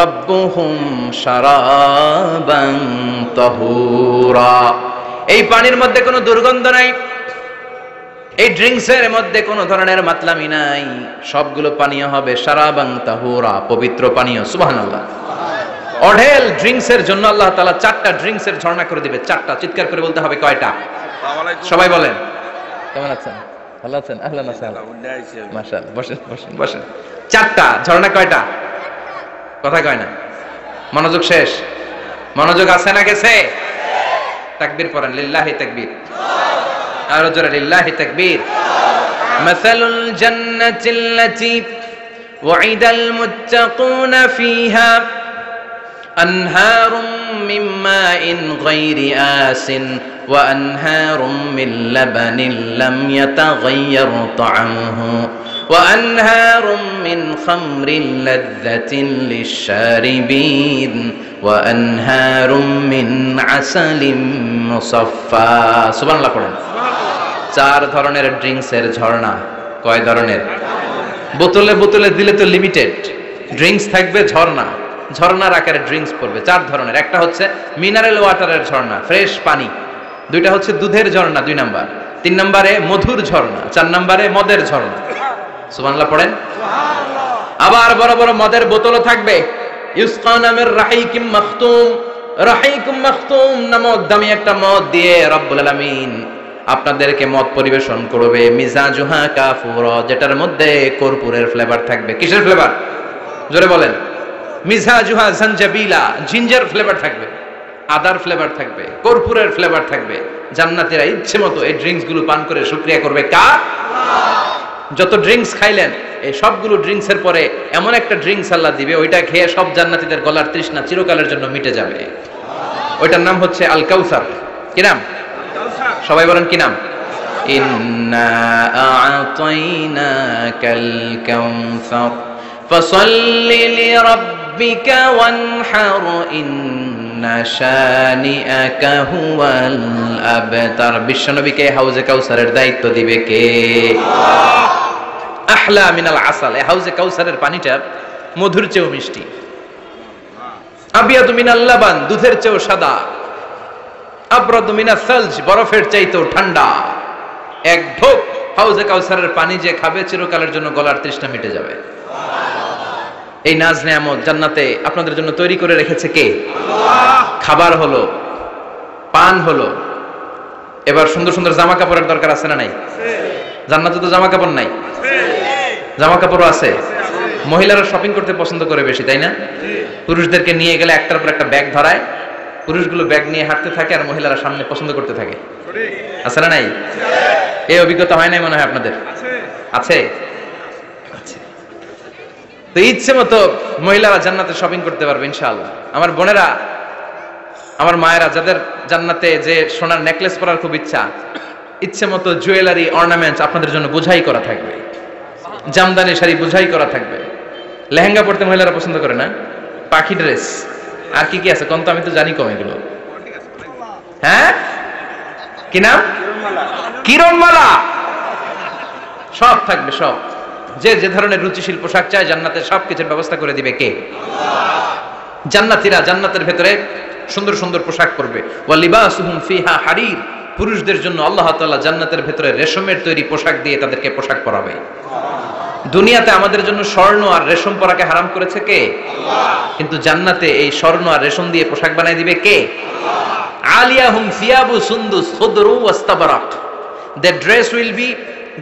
রাব্বুহুম শারাবান তাহুরা, এই পানির মধ্যে কোনো দুর্গন্ধ নাই, এই ড্রিঙ্কসের মধ্যে কোনো ধরনের মাতলামি নাই। সবগুলো পানীয় হবে শারাবান তাহুরা, পবিত্র পানীয়। সুবহানাল্লাহ। অঢেল ড্রিঙ্কসের জন্য আল্লাহ তাআলা 4টা ড্রিঙ্কসের ঝর্ণা করে দিবে। 4টা, চিৎকার করে বলতে হবে কয়টা? সবাই বলেন। কেমন আছেন? ভালো আছেন? আহলান ওয়াসাহলান। মাশাআল্লাহ, বসেন বসেন বসেন। 4টা ঝর্ণা, কয়টা? কথা কয় না, মনোযোগ শেষ। মনোযোগ আছে না গেছে? তাকবীর পড়েন, লিল্লাহি তাকবীর। আরো জোরে, লিল্লাহি তাকবীর। মাসালুল জান্নাতিল্লাতী ওয়াইদাল মুত্তাকুনা ফিহা আনহারুম মিন মাইন গায়রি আসিন ওয়া আনহারুম মিন লাবানিন লাম ইয়াতাগায়্যার তা'আমুহু ওয়া আনহারুম মিন খামরিন লাযযাতিন লিশ-শারিবিন ওয়া আনহারুম মিন আসালিম মুসাফফা। সুবহানাল্লাহ পড়েন। 4 ধরনের ড্রিঙ্কসের ঝর্ণা। কয় ধরনের? বোতলে বোতলে দিলে তো লিমিটেড, ড্রিঙ্কস থাকবে ঝর্ণা, ঝর্ণার আকারে ড্রিঙ্কস পড়বে। 4 ধরনের। একটা হচ্ছে মিনারেল ওয়াটারের ঝর্ণা, ফ্রেশ পানি। 2টা হচ্ছে দুধের ঝর্ণা, 2 নাম্বার। 3 নম্বরে মধুর ঝর্ণা, 4 নম্বরে মদের ঝর্ণা। সুবহানাল্লাহ পড়েন। আবার বড় বড় মদের বোতলও থাকবে। ইউসকা নামের রাহিকুম মাখতুম, রাহিকুম মাখতুম নামক দামি একটা মদ দিয়ে রব্বুল আলামিন আপনাদেরকে মদ পরিবেশন করবে। মিজাজুহা কাফুরা, যেটার মধ্যে কর্পূরের ফ্লেভার থাকবে। কিসের ফ্লেভার? জোরে বলেন। মিজাজুহা জানজাবিলা, জিঞ্জার ফ্লেভার থাকবে, আদার ফ্লেভার থাকবে, কর্পূরের ফ্লেভার থাকবে। জান্নাতীরা ইচ্ছে মতো এই ড্রিঙ্কস গুলো পান করে শুকরিয়া করবে কার? যত ড্রিঙ্কস খাইলেন, এই সবগুলো ড্রিঙ্কস এর পরে এমন একটা ড্রিঙ্কস আল্লাহ দিবে, ওইটা খেয়ে সব জান্নাতীদের গলার তৃষ্ণা চিরকালের জন্য মিটে যাবে। ওইটার নাম হচ্ছে আল কাউসার। কি নাম? সবাই বলেন কি নাম? ইন্না আ'তাইনাকাল কাউসার ফাসাল্লি লিরাব্বিকা ওয়ানহার ইন্না শানিআকা হুয়াল আবতার। বিশ্বনবীকে হাউজে কাউসারের দায়িত্ব দিবে কে? আহলা মিনাল আসাল। এই হাউজে কাউসারের পানিটা মধুর চেয়েও মিষ্টি। আবিয়াদু মিনাল লাবান, দুধের চেয়েও সাদা। আবরাদু মিনাস সালজ, বরফের চাইতেও ঠান্ডা। এক ঢোক হাউজে কাউসারের পানি যে খাবে, চিরকালের জন্য গলার তৃষ্ণা মিটে যাবে। এই নাজ নেয়ামত জান্নাতে আপনাদের জন্য তৈরি করে রেখেছে কে? আল্লাহ। খাবার হলো, পান হলো, এবার সুন্দর সুন্দর জামা কাপড়ের দরকার আছে না নাই? জান্নাতে তো জামা কাপড় নাই, জামা কাপড়ও আছে। মহিলারা শপিং করতে পছন্দ করে বেশি, তাই না? পুরুষদেরকে নিয়ে গেলে একটার পর একটা ব্যাগ ধরায়, পুরুষগুলো ব্যাগ নিয়ে হাঁটতে থাকে আর মহিলারা সামনে পছন্দ করতে থাকে। আছে না নাই? এই অভিজ্ঞতা হয় নাই মনে হয় আপনাদের? আছে। তো ইচ্ছে মতো মহিলারা জান্নাতে শপিং করতে পারবে ইনশাআল্লাহ। আমার বোনেরা, আমার মায়েরা, যাদের জান্নাতে যে সোনার নেকলেস পরার খুব ইচ্ছা, ইচ্ছে মতো জুয়েলারি অর্নামেন্টস আপনাদের জন্য বোঝাই করা থাকবে। জামদানি শাড়ি বোঝাই করা থাকবে। লেহেঙ্গা পরতে মহিলারা পছন্দ করে না? পাখি ড্রেস, আর কি কি আছে কোন তো? আমি তো জানি কম এগুলো। হ্যাঁ, কি নাম? কিরণমালা। সব থাকবে, সব। যে যে ধরনের রুচিশীল পোশাক চায় জান্নাতের সবকিছুর ব্যবস্থা করে দিবে কে? জান্নাতীরা জান্নাতের ভেতরে সুন্দর সুন্দর পোশাক পরবে। ওয়া লিবাসুহুম ফিহা হারির, পুরুষদের জন্য আল্লাহ তাআলা জান্নাতের ভেতরে রেশমের তৈরি পোশাক দিয়ে তাদেরকে পোশাক পরাবে। দুনিয়াতে আমাদের জন্য স্বর্ণ আর রেশম পরাকে হারাম করেছে কে? আল্লাহ। কিন্তু জান্নাতে এই স্বর্ণ আর রেশম দিয়ে পোশাক বানায় দিবে কে? আল্লাহ। আলিয়াহুম সিয়াবু সুন্দুস খুদরু ওয়াস্তাবরাক, their dress will be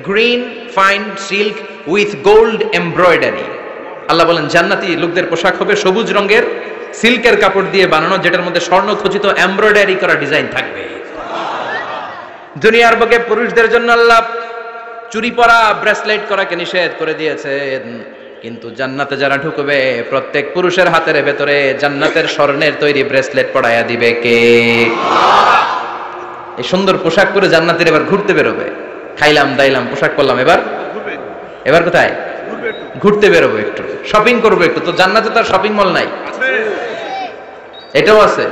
green fine silk with gold embroidery। আল্লাহ বলেন জান্নাতি লোকদের পোশাক হবে সবুজ রঙের সিল্কের কাপড় দিয়ে বানানো, যেটার মধ্যে স্বর্ণ খচিত এমব্রয়ডারি করা ডিজাইন থাকবে। দুনিয়ার বুকে পুরুষদের জন্য আল্লাহ চুরি পরা, ব্রেসলেট করাকে নিষেধ করে দিয়েছেন, কিন্তু জান্নাতে যারা ঢুকবে প্রত্যেক পুরুষের হাতের ভেতরে জান্নাতের স্বর্ণের তৈরি ব্রেসলেট পরায়া দিবে কে? এই সুন্দর পোশাক পরে জান্নাতের এবার ঘুরতে বেরোবে। খাইলাম দাইলাম পোশাক পরলাম, এবার কোথায়? ঘুরতে বেরোবো, একটু শপিং করবো একটু। তো জান্নাতে তো আর শপিং মল নাই? এটাও আছে।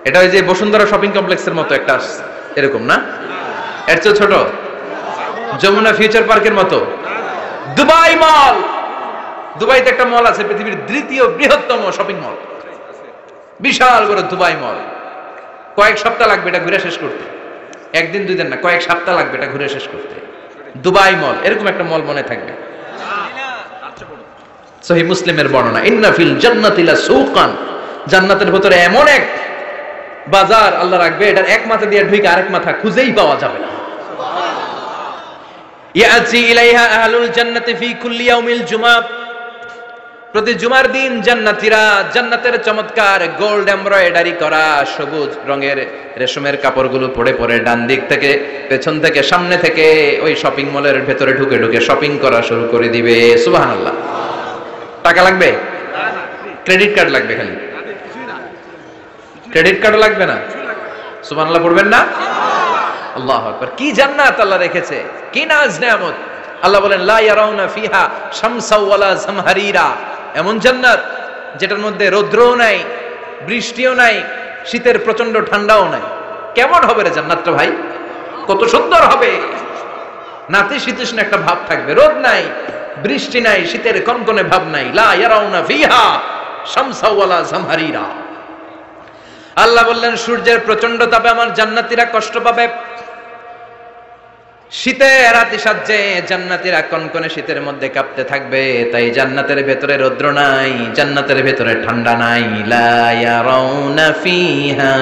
এটা ওই যে বসুন্ধরা শপিং কমপ্লেক্সের মতো একটা এরকম না? এর চেয়ে ছোট? যমুনা ফিউচার পার্কের মতো? দুবাই মল। দুবাইতে একটা মল আছে, পৃথিবীর দ্বিতীয় বৃহত্তম শপিং মল, বিশাল বড় দুবাই মল। কয়েক সপ্তাহ লাগবে এটা ঘুরে শেষ করতে। একদিন দুই দিন না, কয়েক সপ্তাহ লাগবে এটা ঘুরে শেষ করতে। দুবাই মল, এরকম একটা মল মনে থাকবে। সহিহ মুসলিমের বর্ণনা, ইন্না ফিল জান্নাতি লাসুকান, জান্নাতের ভিতরে এমন এক বাজার আল্লাহ রাখবে, এটার এক মাথা দিয়ে ঢুকে আরেক মাথা খুঁজেই পাওয়া যাবে না। ইয়াতি ইলাইহা আহলুল জান্নাতি ফি কুল্লি ইয়াউমিল জুমআহ, প্রতি জুমার দিন জান্নাতীরা জান্নাতের চমৎকার গোল্ড এমব্রয়ডারি করা সবুজ রঙের রেশমের কাপড়গুলো পরে পরে ডান দিক থেকে, পেছন থেকে, সামনে থেকে ওই শপিং মলের ভেতরে ঢুকে ঢুকে শপিং করা শুরু করে দিবে। সুবহানাল্লাহ। টাকা লাগবে? ক্রেডিট কার্ড লাগবে, খালি ক্রেডিট কার্ড লাগবে না। সুবহানাল্লাহ পড়বেন না? আল্লাহু আকবার। কি জান্নাত আল্লাহ রেখেছে, কি নাজ নেয়ামত। আল্লাহ বলেন লা ইয়ারাউনা ফিহা শামসা ওয়ালা জামহারিরা, এমন জান্নাত যেটার মধ্যে রৌদ্রও নাই, বৃষ্টিও নাই, শীতের প্রচন্ড ঠান্ডাও নাই। কেমন হবে রে জান্নাতটা ভাই, কত সুন্দর হবে। নাতিশীতোষ্ণ একটা ভাব থাকবে, রোদ নাই, বৃষ্টি নাই, শীতের কনকনে ভাব নাই। লা ইয়ারাউনা ফিহা শামসা ওয়ালা জামহারিরা। আল্লাহ বললেন সূর্যের প্রচন্ড তাপে আমার জান্নাতীরা কষ্ট পাবে। শীতের আতিশয্যে জান্নাতীরা কনকনে শীতের মধ্যে কাঁপতে থাকবে। তাই জান্নাতের ভেতরে রৌদ্র নাই, জান্নাতের ভেতরে ঠান্ডা নাই। লা ইয়ারাউনা ফিহা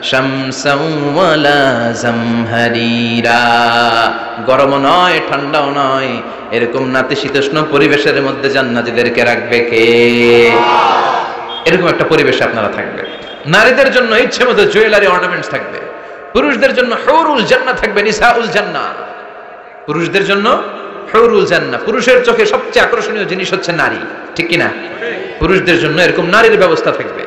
শামসাও ওয়ালা জামহারিরা, গরমও নয় ঠান্ডাও নয়, এরকম নাতিশীতোষ্ণ পরিবেশের মধ্যে জান্নাতীদেরকে রাখবে কে? এরকম একটা পরিবেশে আপনারা থাকবেন। নারীদের জন্য ইচ্ছে মতো জুয়েলারি অর্নামেন্টস থাকবে, পুরুষদের জন্য হুরুল জান্নাহ থাকবে, নিসাউল জান্নাহ। পুরুষদের জন্য হুরুল জান্নাহ। পুরুষের চোখে সবচেয়ে আকর্ষণীয় জিনিস হচ্ছে নারী, ঠিক কি না? পুরুষদের জন্য এরকম নারীর ব্যবস্থা থাকবে।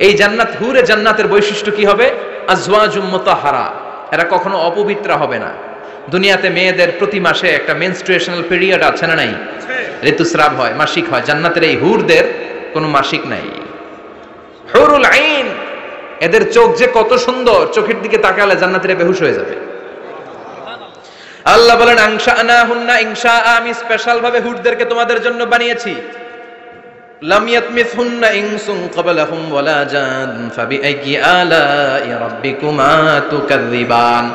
এই জান্নাত, হুরে জান্নাতের বৈশিষ্ট্য কি হবে? আজওয়াজুম মুতাহহারা, এরা কখনো অপবিত্র হবে না। দুনিয়াতে মেয়েদের প্রতি মাসে একটা মেনস্ট্রুয়েশনাল পিরিয়ড আছে না নাই? ঋতুস্রাব হয়, মাসিক হয়। জান্নাতের এই হুরদের কোনো মাসিক নাই। হুরুল আইন, এদের চোখ যে কত সুন্দর, চোখের দিকে তাকালে জান্নাতীরা বেহুশ হয়ে যাবে। আল্লাহ বলেন আনশাআনাহুন্না ইনশা, আমি স্পেশাল ভাবে হুরদেরকে তোমাদের জন্য বানিয়েছি। লাম ইয়াতমিসহুন্না ইনসুন ক্বাবলাহুম ওয়ালা জান ফাবিআইয়ি আলাই রাব্বিকুমা তুকাযযিবান।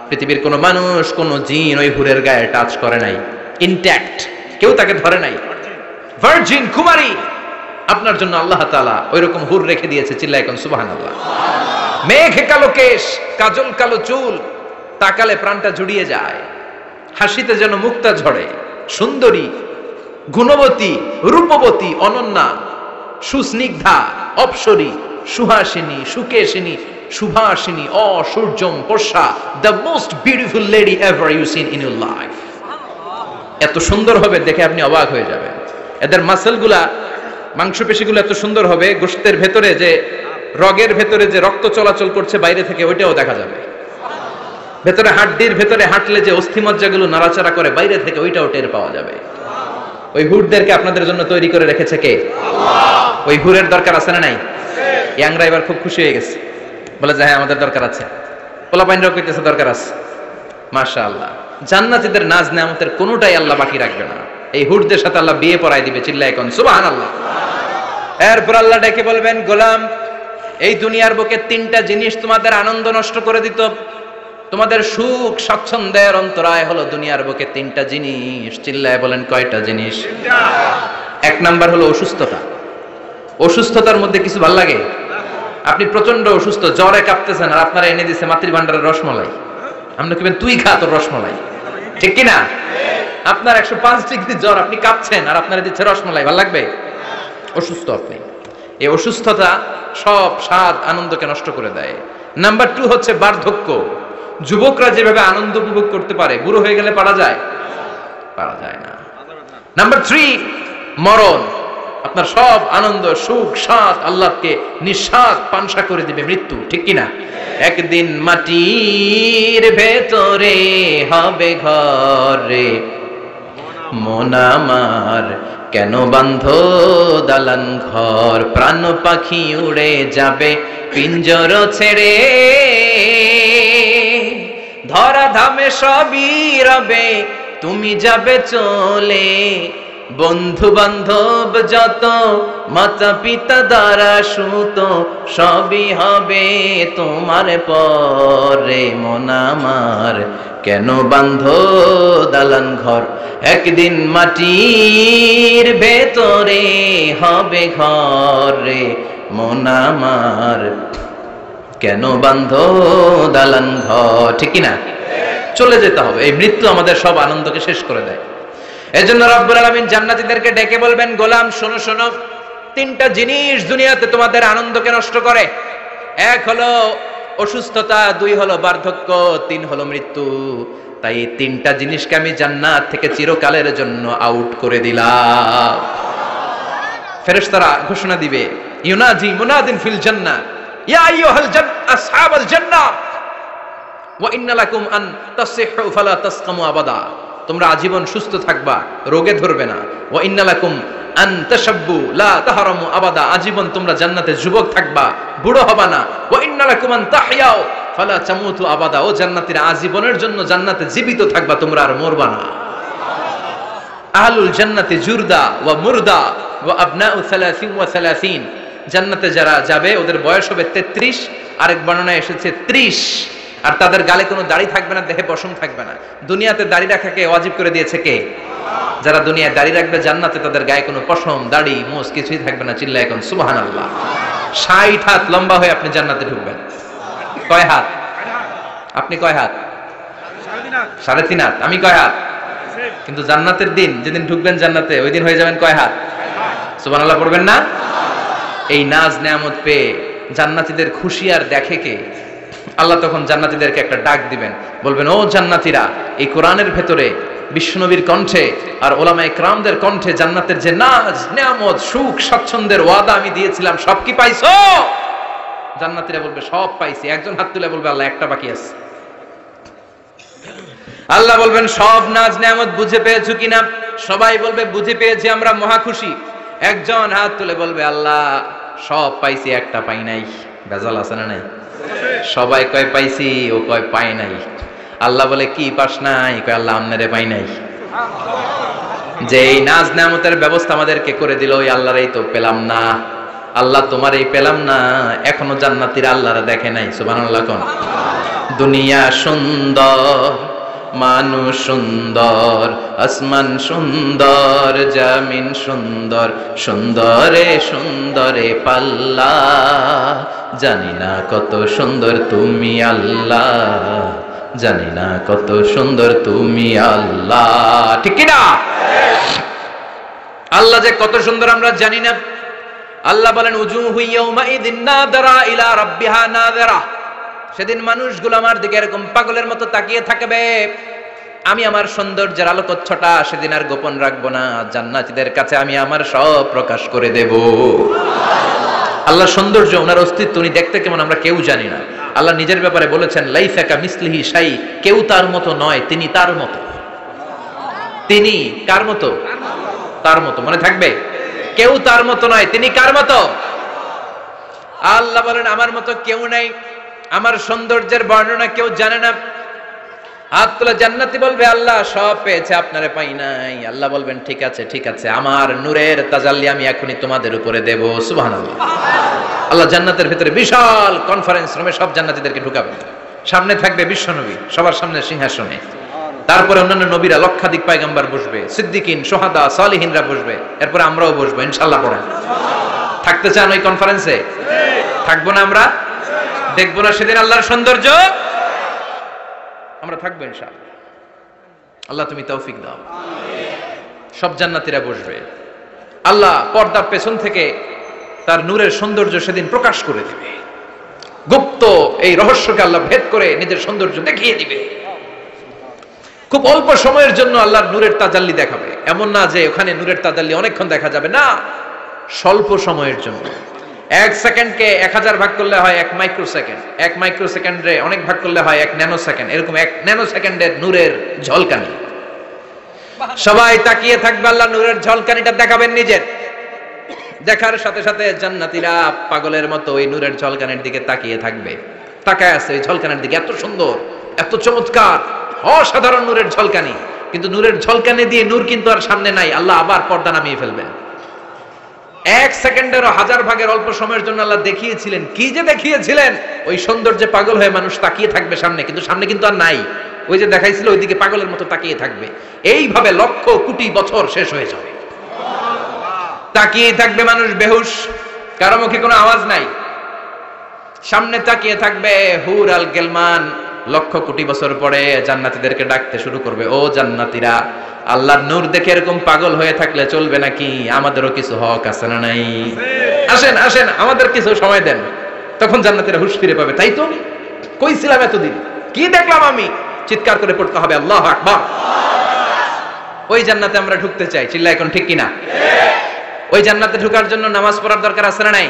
পৃথিবীর কোন মানুষ, কোন জিন ওই হুরের গায়ে টাচ করে নাই, ইনট্যাক্ট, কেউ তাকে ধরে নাই। ভার্জিন কুমারী, আপনার জন্য আল্লাহ তাআলা ওইরকম হুর রেখে দিয়েছে। চিল্লায় কোন সুবহানাল্লাহ। মেঘে কালো কেশ, কাজল কালো চুল, তাকালে প্রাণটা জুড়িয়ে যায়, হাসিতে যেন মুক্তা ঝরে। সুন্দরী, গুণবতী, রূপবতী, অনন্যা, সুস্নিগ্ধা, অপ্সরী, সুহাসিনী, সুকেশিনী, সুভাষিনী, অসূর্যম পর্ষা, the most beautiful lady ever you seen in your life. এত সুন্দর হবে, দেখে আপনি অবাক হয়ে যাবেন। এদের মাসলগুলা, মাংসপেশিগুলো এত সুন্দর হবে, গোশতের ভেতরে যে রগের ভেতরে যে রক্ত চলাচল করছে বাইরে থেকে, ওইটাও দেখা যাবে। ভেতরে হাড্ডির ভেতরে হাঁটলে যে অস্থিমজ্জাগুলো নাড়াচাড়া করে বাইরে থেকে, ওইটাও টের পাওয়া যাবে। ওই হুরদেরকে আপনাদের জন্য তৈরি করে রেখেছে কে? আল্লাহ। ওই হুরের দরকার আছে না নাই? ইয়াংরা এবার খুব খুশি হয়ে গেছে, বলে যে হ্যাঁ আমাদের দরকার আছে। পোলাপাইনরাও কইতেছে দরকার আছে। মাশাআল্লাহ। জান্নাতীদের নাজ নেয়ামতের কোনোটাই আল্লাহ বাকি রাখবে না। এই হুরদের সাথে আল্লাহ বিয়ে পড়াই দিবে। চিল্লায় কোন সুবহানাল্লাহ। এরপর আল্লাহ ডেকে বলবেন, গোলাম, এই দুনিয়ার বুকে তিনটা জিনিস তোমাদের আনন্দ নষ্ট করে দিত, তোমাদের সুখ স্বাচ্ছন্দ্যের অন্তরায় হলো দুনিয়ার বুকে তিনটা জিনিস। চিল্লায় বলেন কয়টা জিনিস? এক নাম্বার হলো অসুস্থতা। অসুস্থতার মধ্যে কিছু ভাল লাগে? আপনি প্রচন্ড অসুস্থ, জ্বরে কাঁপতেছেন, আর আপনারা এনে দিচ্ছে মাতৃভান্ডারের রসমলাই। আপনি কিবেন তুই খা তোর রসমলাই, ঠিক কিনা? আপনার 105 ডিগ্রি জ্বর, আপনি কাঁপছেন, আর আপনারা দিচ্ছে রসমলাই, ভাল লাগবে? অসুস্থ আপনি। এই অসুস্থতা সব স্বাদ আনন্দকে নষ্ট করে দেয়। নাম্বার 2 হচ্ছে বার্ধক্য। যুবকরা যেভাবে আনন্দ উপভোগ করতে পারে, বুড়ো হয়ে গেলে পারা যায়? পারা যায় না। নাম্বার 3 মরণ। আপনার সব আনন্দ, সুখ, স্বাদ আল্লাহকে নিঃশ্বাস পানসা করে দিবে মৃত্যু, ঠিক কিনা? একদিন মাটির ভেতরে হবে ঘরে, মন আমার কেন বান্ধ দালান ঘর, প্রাণ পাখি উড়ে যাবে পিঞ্জর ছেড়ে, ধরা ধামে সবই রবে তুমি যাবে চলে, বন্ধু বান্ধব যত মাতা পিতা দ্বারা সুত সবই হবে তোমার পরে, মন আমার কেন বান্ধ দালান ঘর, একদিন মাটির ভেতরে হবে ঘরে, মন আমার কেন বান্ধ দালান ঘর, ঠিক কিনা? চলে যেতে হবে। এই মৃত্যু আমাদের সব আনন্দকে শেষ করে দেয়। এজন্য রব্বুল আলামিন জান্নাতীদেরকে ডেকে বলবেন, গোলাম শোনো শোনো, তিনটা জিনিস দুনিয়াতে তোমাদের আনন্দকে নষ্ট করে। এক হলো অসুস্থতা, দুই হলো বার্ধক্য, তিন হলো মৃত্যু। তাই এই তিনটা জিনিসকে আমি জান্নাত থেকে চিরকালের জন্য আউট করে দিলাম। ফেরেশতারা ঘোষণা দিবে, ইউনাজি মুনাদিন ফিল জান্নাহ, ইয়া আইয়ুহাল আসহাবাল জান্নাহ ওয়া ইন্না লাকুম আন তাসিহু ফালা তাসকামু আবাদা। তোমরা আজীবন সুস্থ থাকবা, রোগে ধরবে না। ওয়া ইন্না লাকুম আন তাশাব্বু লা তাহরামু আবাদা। আজীবন তোমরা জান্নাতে যুবক থাকবা, বুড়ো হবা না। ওয়া ইন্না লাকুম আন তাহইয়াউ ফালা তামুতু আবাদা। ও জান্নাতীরা, আজীবনের জন্য জান্নাতে জীবিত থাকবা, তোমরা আর মরবা না। আহলুল জান্নাতি জুরদা ওয়া মুরদা ওয়া আবনাউ 30 ওয়া 30। জান্নাতে যারা যাবে ওদের বয়স হবে 33, আরেক বর্ণনায় এসেছে 30। আর তাদের গালে কোনো দাড়ি থাকবে না, দেহে পশম থাকবে না। দুনিয়াতে দাড়ি রাখাকে ওয়াজিব করে দিয়েছে কে? যারা দুনিয়ায় দাড়ি রাখবে, জান্নাতে তাদের গায়ে কোনো পশম, দাড়ি, মোজ কিছুই থাকবে না। চিল্লায় এখন সুবহানাল্লাহ। 60 হাত লম্বা হয়ে আপনি জান্নাতে ঢুকবেন। কয় হাত? আপনি কয় হাত? 3.5 হাত। আমি কয় হাত? কিন্তু জান্নাতের দিন, যেদিন ঢুকবেন জান্নাতে, ওই দিন হয়ে যাবেন কয় হাত? সুবহানাল্লাহ পড়বেন না? এই নাজ নেয়ামত পেয়ে জান্নাতীদের খুশি আর দেখে কে? আল্লাহ তখন জান্নাতীদেরকে একটা ডাক দিবেন, বলবেন, ও জান্নাতীরা, এই কোরআনের ভেতরে বিশ্বনবীর কণ্ঠে আর ওলামায়ে কেরামদের কণ্ঠে জান্নাতের যে নাজ নেয়ামত, সুখ স্বাচ্ছন্দ্যের ওয়াদা আমি দিয়েছিলাম, সব কি পাইছো? জান্নাতীরা বলবে, সব পাইছি। একজন হাত তুলে বলবে, আল্লাহ একটা বাকি আছে। আল্লাহ বলবেন, সব নাজ নেয়ামত বুঝে পেয়েছো কিনা? সবাই বলবে, বুঝে পেয়েছি, আমরা মহা খুশি। একজন হাত তুলে বলবে, আল্লাহ সব পাইছি, একটা পাই নাই। ভেজাল আছে না নাই? সবাই কয় পাইছি, ও কয় পাই নাই। আল্লাহ বলে, কি পাস নাই? কয়, আল্লাহ আমনেরে পাই নাই। যে এই নাজ নেয়ামতের ব্যবস্থা আমাদেরকে করে দিল, ওই আল্লাহরই তো পেলাম না। আল্লাহ তোমার এই পেলাম না, এখনো জান্নাতীরা আল্লাহরা দেখে নাই। সুবহানাল্লাহ কোন। দুনিয়া সুন্দর, মানুষ সুন্দর, আসমান সুন্দর, জমিন সুন্দর, সুন্দরে সুন্দরে পাল্লা, জানি না কত সুন্দর তুমি আল্লাহ, জানি না কত সুন্দর তুমি আল্লাহ। ঠিক কি না? আল্লাহ যে কত সুন্দর আমরা জানি না। আল্লাহ বলেন, উজুহু ইয়াউমাইযিন নাযিরা ইলা রাব্বিহা নাযিরা। সেদিন মানুষগুলো আমার দিকে এরকম পাগলের মতো তাকিয়ে থাকবে। আমি আমার সৌন্দর্যের আলোকচ্ছটা সেদিন আর গোপন রাখবো না। জান্নাতীদের কাছে আমি আমার সব প্রকাশ করে দেব। আল্লাহ সৌন্দর্য, ওনার অস্তিত্ব, উনি দেখতে কেমন আমরা কেউ জানি না। আল্লাহ নিজের ব্যাপারে বলেছেন, লাইসা কামিসলিহি শাই, কেউ তার মতো নয়, তিনি তার মতো। তিনি কার মতো? তার মতো। মনে থাকবে, কেউ তার মতো নয়, তিনি কার মতো? আল্লাহ বলেন, আমার মতো কেউ নাই। আমার সৌন্দর্যের বর্ণনা কেউ জানে না। হাত তোলা জান্নাতি বলবে, আল্লাহ সব পেয়েছে, আপনারে পাই নাই। আল্লাহ বলবেন, ঠিক আছে ঠিক আছে, আমার নূরের তাজাল্লি আমি এখনই তোমাদের উপরে দেব। সুবহানাল্লাহ। আল্লাহ জান্নাতের ভিতরে বিশাল কনফারেন্স রুমে সব জান্নাতীদেরকে ঢুকাবেন। সামনে থাকবে বিশ্বনবী, সবার সামনে সিংহাসনে। তারপরে অন্যান্য নবীরা, লক্ষাধিক পয়গম্বর বসবে, সিদ্দিকিন, সুহাদা, সালিহিনরা বসবে। এরপরে আমরাও বসবো ইনশাআল্লাহ। পড়েন, থাকতে চান ওই কনফারেন্সে? থাকবো না আমরা? দেখবো না সেদিন আল্লাহর সৌন্দর্য? আমরা থাকবো ইনশাআল্লাহ। আল্লাহ তুমি তৌফিক দাও। সব জান্নাতীরা বসবে। আল্লাহ পর্দার পেছন থেকে তার নূরের সৌন্দর্য সেদিন প্রকাশ করে দিবে। গুপ্ত এই রহস্যকে আল্লাহ ভেদ করে নিজের সৌন্দর্য দেখিয়ে দিবে। খুব অল্প সময়ের জন্য আল্লাহর নূরের তাজাল্লি দেখাবে। এমন না যে ওখানে নূরের তাজাল্লি অনেকক্ষণ দেখা যাবে, না, স্বল্প সময়ের জন্য। 1 সেকেন্ডকে 1000 ভাগ করলে হয় 1 মাইক্রোসেকেন্ড, 1 মাইক্রোসেকেন্ডে অনেক ভাগ করলে হয় 1 ন্যানো সেকেন্ড। এরকম 1 ন্যানো সেকেন্ডের নূরের ঝলকানি। সবাই তাকিয়ে থাকবে, আল্লাহ নূরের ঝলকানিটা দেখাবেন নিজের। দেখার সাথে সাথে জান্নাতীরা পাগলের মতো ওই নূরের ঝলকানির দিকে তাকিয়ে থাকবে। তাকায় আছে ওই ঝলকানির দিকে, এত সুন্দর, এত চমৎকার, অসাধারণ নূরের ঝলকানি। কিন্তু নূরের ঝলকানি দিয়ে নূর কিন্তু আর সামনে নাই। আল্লাহ আবার পর্দা নামিয়ে ফেলবেন। 1 সেকেন্ডেরও 1000 ভাগের অল্প সময়ের জন্য আল্লাহ দেখিয়েছিলেন। কি যে দেখিয়েছিলেন! ওই সৌন্দর্যে পাগল হয়ে মানুষ তাকিয়ে থাকবে সামনে, কিন্তু সামনে কিন্তু আর নাই। ওই যে দেখাইছিল ওইদিকে পাগলের মতো তাকিয়ে থাকবে। এইভাবে লক্ষ কোটি বছর শেষ হয়ে যাবে। তাকিয়ে থাকবে মানুষ বেহুশ, কারো মুখে কোনো আওয়াজ নাই। সামনে তাকিয়ে থাকবে হুর আল গেলমান, লক্ষ কোটি বছর পরে জান্নাতীদেরকে ডাকতে শুরু করবে, ও জান্নাতীরা, আল্লাহর নূর দেখে এরকম পাগল হয়ে থাকলে চলবে নাকি? আমাদেরও কিছু হক আছে না নাই? আসেন আসেন, আমাদের কিছু সময় দেন। তখন জান্নাতীরা হুঁশ ফিরে পাবে, তাই তো কই ছিলাম এতদিন, কি দেখলাম আমি? চিৎকার করে পড়তে হবে আল্লাহু আকবার। ওই জান্নাতে আমরা ঢুকতে চাই, চিল্লা এখন ঠিক কিনা? ওই জান্নাতে ঢোকার জন্য নামাজ পড়ার দরকার আছে না নাই?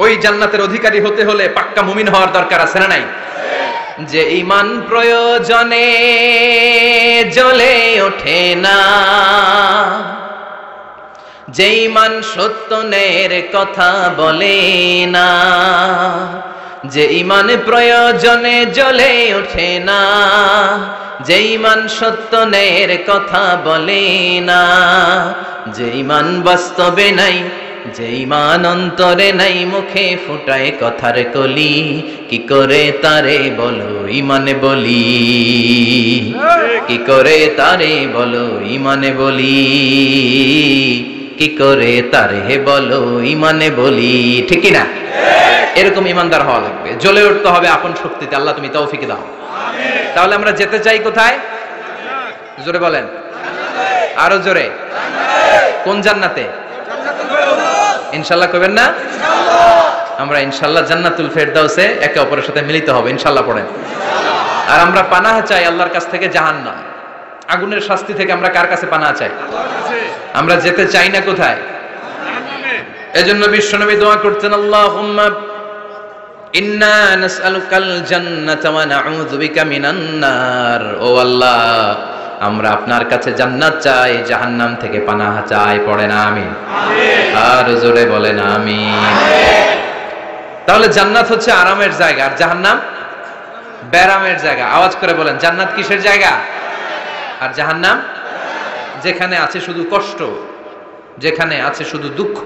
ওই জান্নাতের অধিকারী হতে হলে পাক্কা মুমিন হওয়ার দরকার আছে না নাই? যে ঈমান প্রয়োজনে জ্বলে ওঠে না, যে ঈমান সত্যের কথা বলে না, যে ঈমান প্রয়োজনে জ্বলে ওঠে না, যে ঈমান সত্যের কথা বলে না, যে ঈমান বাস্তবে নাই, যে ঈমান অন্তরে নাই, মুখে ফুটায় কথার কলি, কি করে তারে বলো ঈমানে বলি, কি করে তারে বলো ঈমানে বলি, কি করে তারে বলো ঈমানে বলি, ঠিক কি না? এরকম ঈমানদার হওয়া লাগবে, জ্বলে উঠতে হবে আপন শক্তিতে। আল্লাহ তুমি তৌফিক দাও। তাহলে আমরা যেতে চাই কোথায়? জোরে বলেন, আরো জোরে। কোন জান্নাতে? ইনশাআল্লাহ কইবেন না? আমরা ইনশাআল্লাহ জান্নাতুল ফেরদাউসে একে অপরের সাথে মিলিত হবে, ইনশাআল্লাহ পড়েন। আর আমরা পানাহ চাই আল্লাহর কাছ থেকে জাহান্নাম, আগুনের শাস্তি থেকে আমরা কার কাছে পানাহ চাই? আমরা যেতে চাই না কোথায়? এজন্য বিশ্বনবী দোয়া করতেন, আল্লাহুম্মা ইন্না নাসআলুকাল জান্নাতা ওয়া নাউযু বিকা মিনান নার। ও আল্লাহ, আমরা আপনার কাছে জান্নাত চাই, জাহান্নাম থেকে পানাহ চাই। পড়েন আমিন। আর জোরে বলেন আমিন। তাহলে জান্নাত হচ্ছে আরামের জায়গা, আর জাহান্নাম ব্যারামের জায়গা। আওয়াজ করে বলেন, জান্নাত কিসের জায়গা আর জাহান্নাম? যেখানে আছে শুধু কষ্ট, যেখানে আছে শুধু দুঃখ,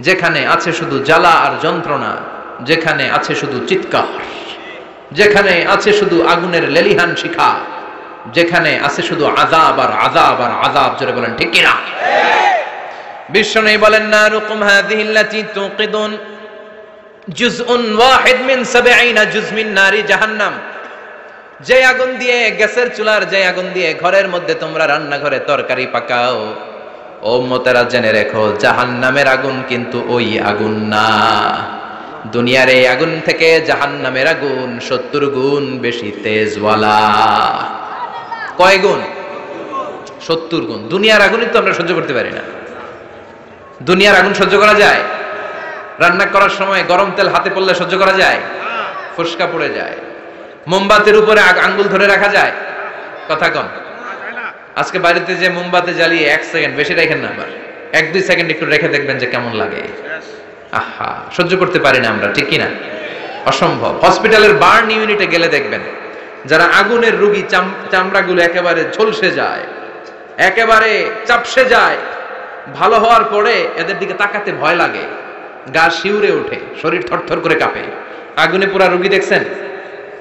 যেখানে আছে শুধু জ্বালা আর যন্ত্রণা, যেখানে আছে শুধু চিৎকার, যেখানে আছে শুধু আগুনের লেলিহান শিখা, যেখানে আছে শুধু আযাব আর আযাব আর আযাব। জোরে বলেন ঠিক কি না? বিশ্বনবী বলেন, নারুকুম হাযিহিল্লাতী তুকিদুন জুজউন ওয়াহিদ মিন 70 জুজ মিন নারি জাহান্নাম। যে আগুন দিয়ে, গ্যাসের চুলার যে আগুন দিয়ে ঘরের মধ্যে তোমরা রান্নাঘরে তরকারি পাকাও, ও উম্মতেরা জেনে রেখো, জাহান্নামের আগুন কিন্তু ওই আগুন না। দুনিয়ার এই আগুন থেকে জাহান্নামের আগুন 70 গুণ বেশি তেজওয়ালা। কয় গুণ? 70 গুণ। দুনিয়ার আগুনই তো আমরা সহ্য করতে পারি না। দুনিয়ার আগুন সহ্য করা যায়? রান্না করার সময় গরম তেল হাতে পড়লে সহ্য করা যায়? ফুসকা পড়ে যায়। মোমবাতির উপরে আঙ্গুল ধরে রাখা যায়? কথা কম। আজকে বাড়িতে যে মোমবাতি জ্বালিয়ে 1 সেকেন্ড বেশি রাখেন না, আবার 1-2 সেকেন্ড একটু রেখে দেখবেন যে কেমন লাগে। আহা, সহ্য করতে পারি না আমরা, ঠিক কিনা? অসম্ভব। হসপিটালের বার্ন ইউনিটে গেলে দেখবেন যারা আগুনের রোগী, চামড়াগুলো একেবারে ঝলসে যায়, একেবারে চাপসে যায়। ভালো হওয়ার পরে এদের দিকে তাকাতে ভয় লাগে, গা শিউরে ওঠে, শরীর থরথর করে কাঁপে। আগুনে পুরা রোগী দেখছেন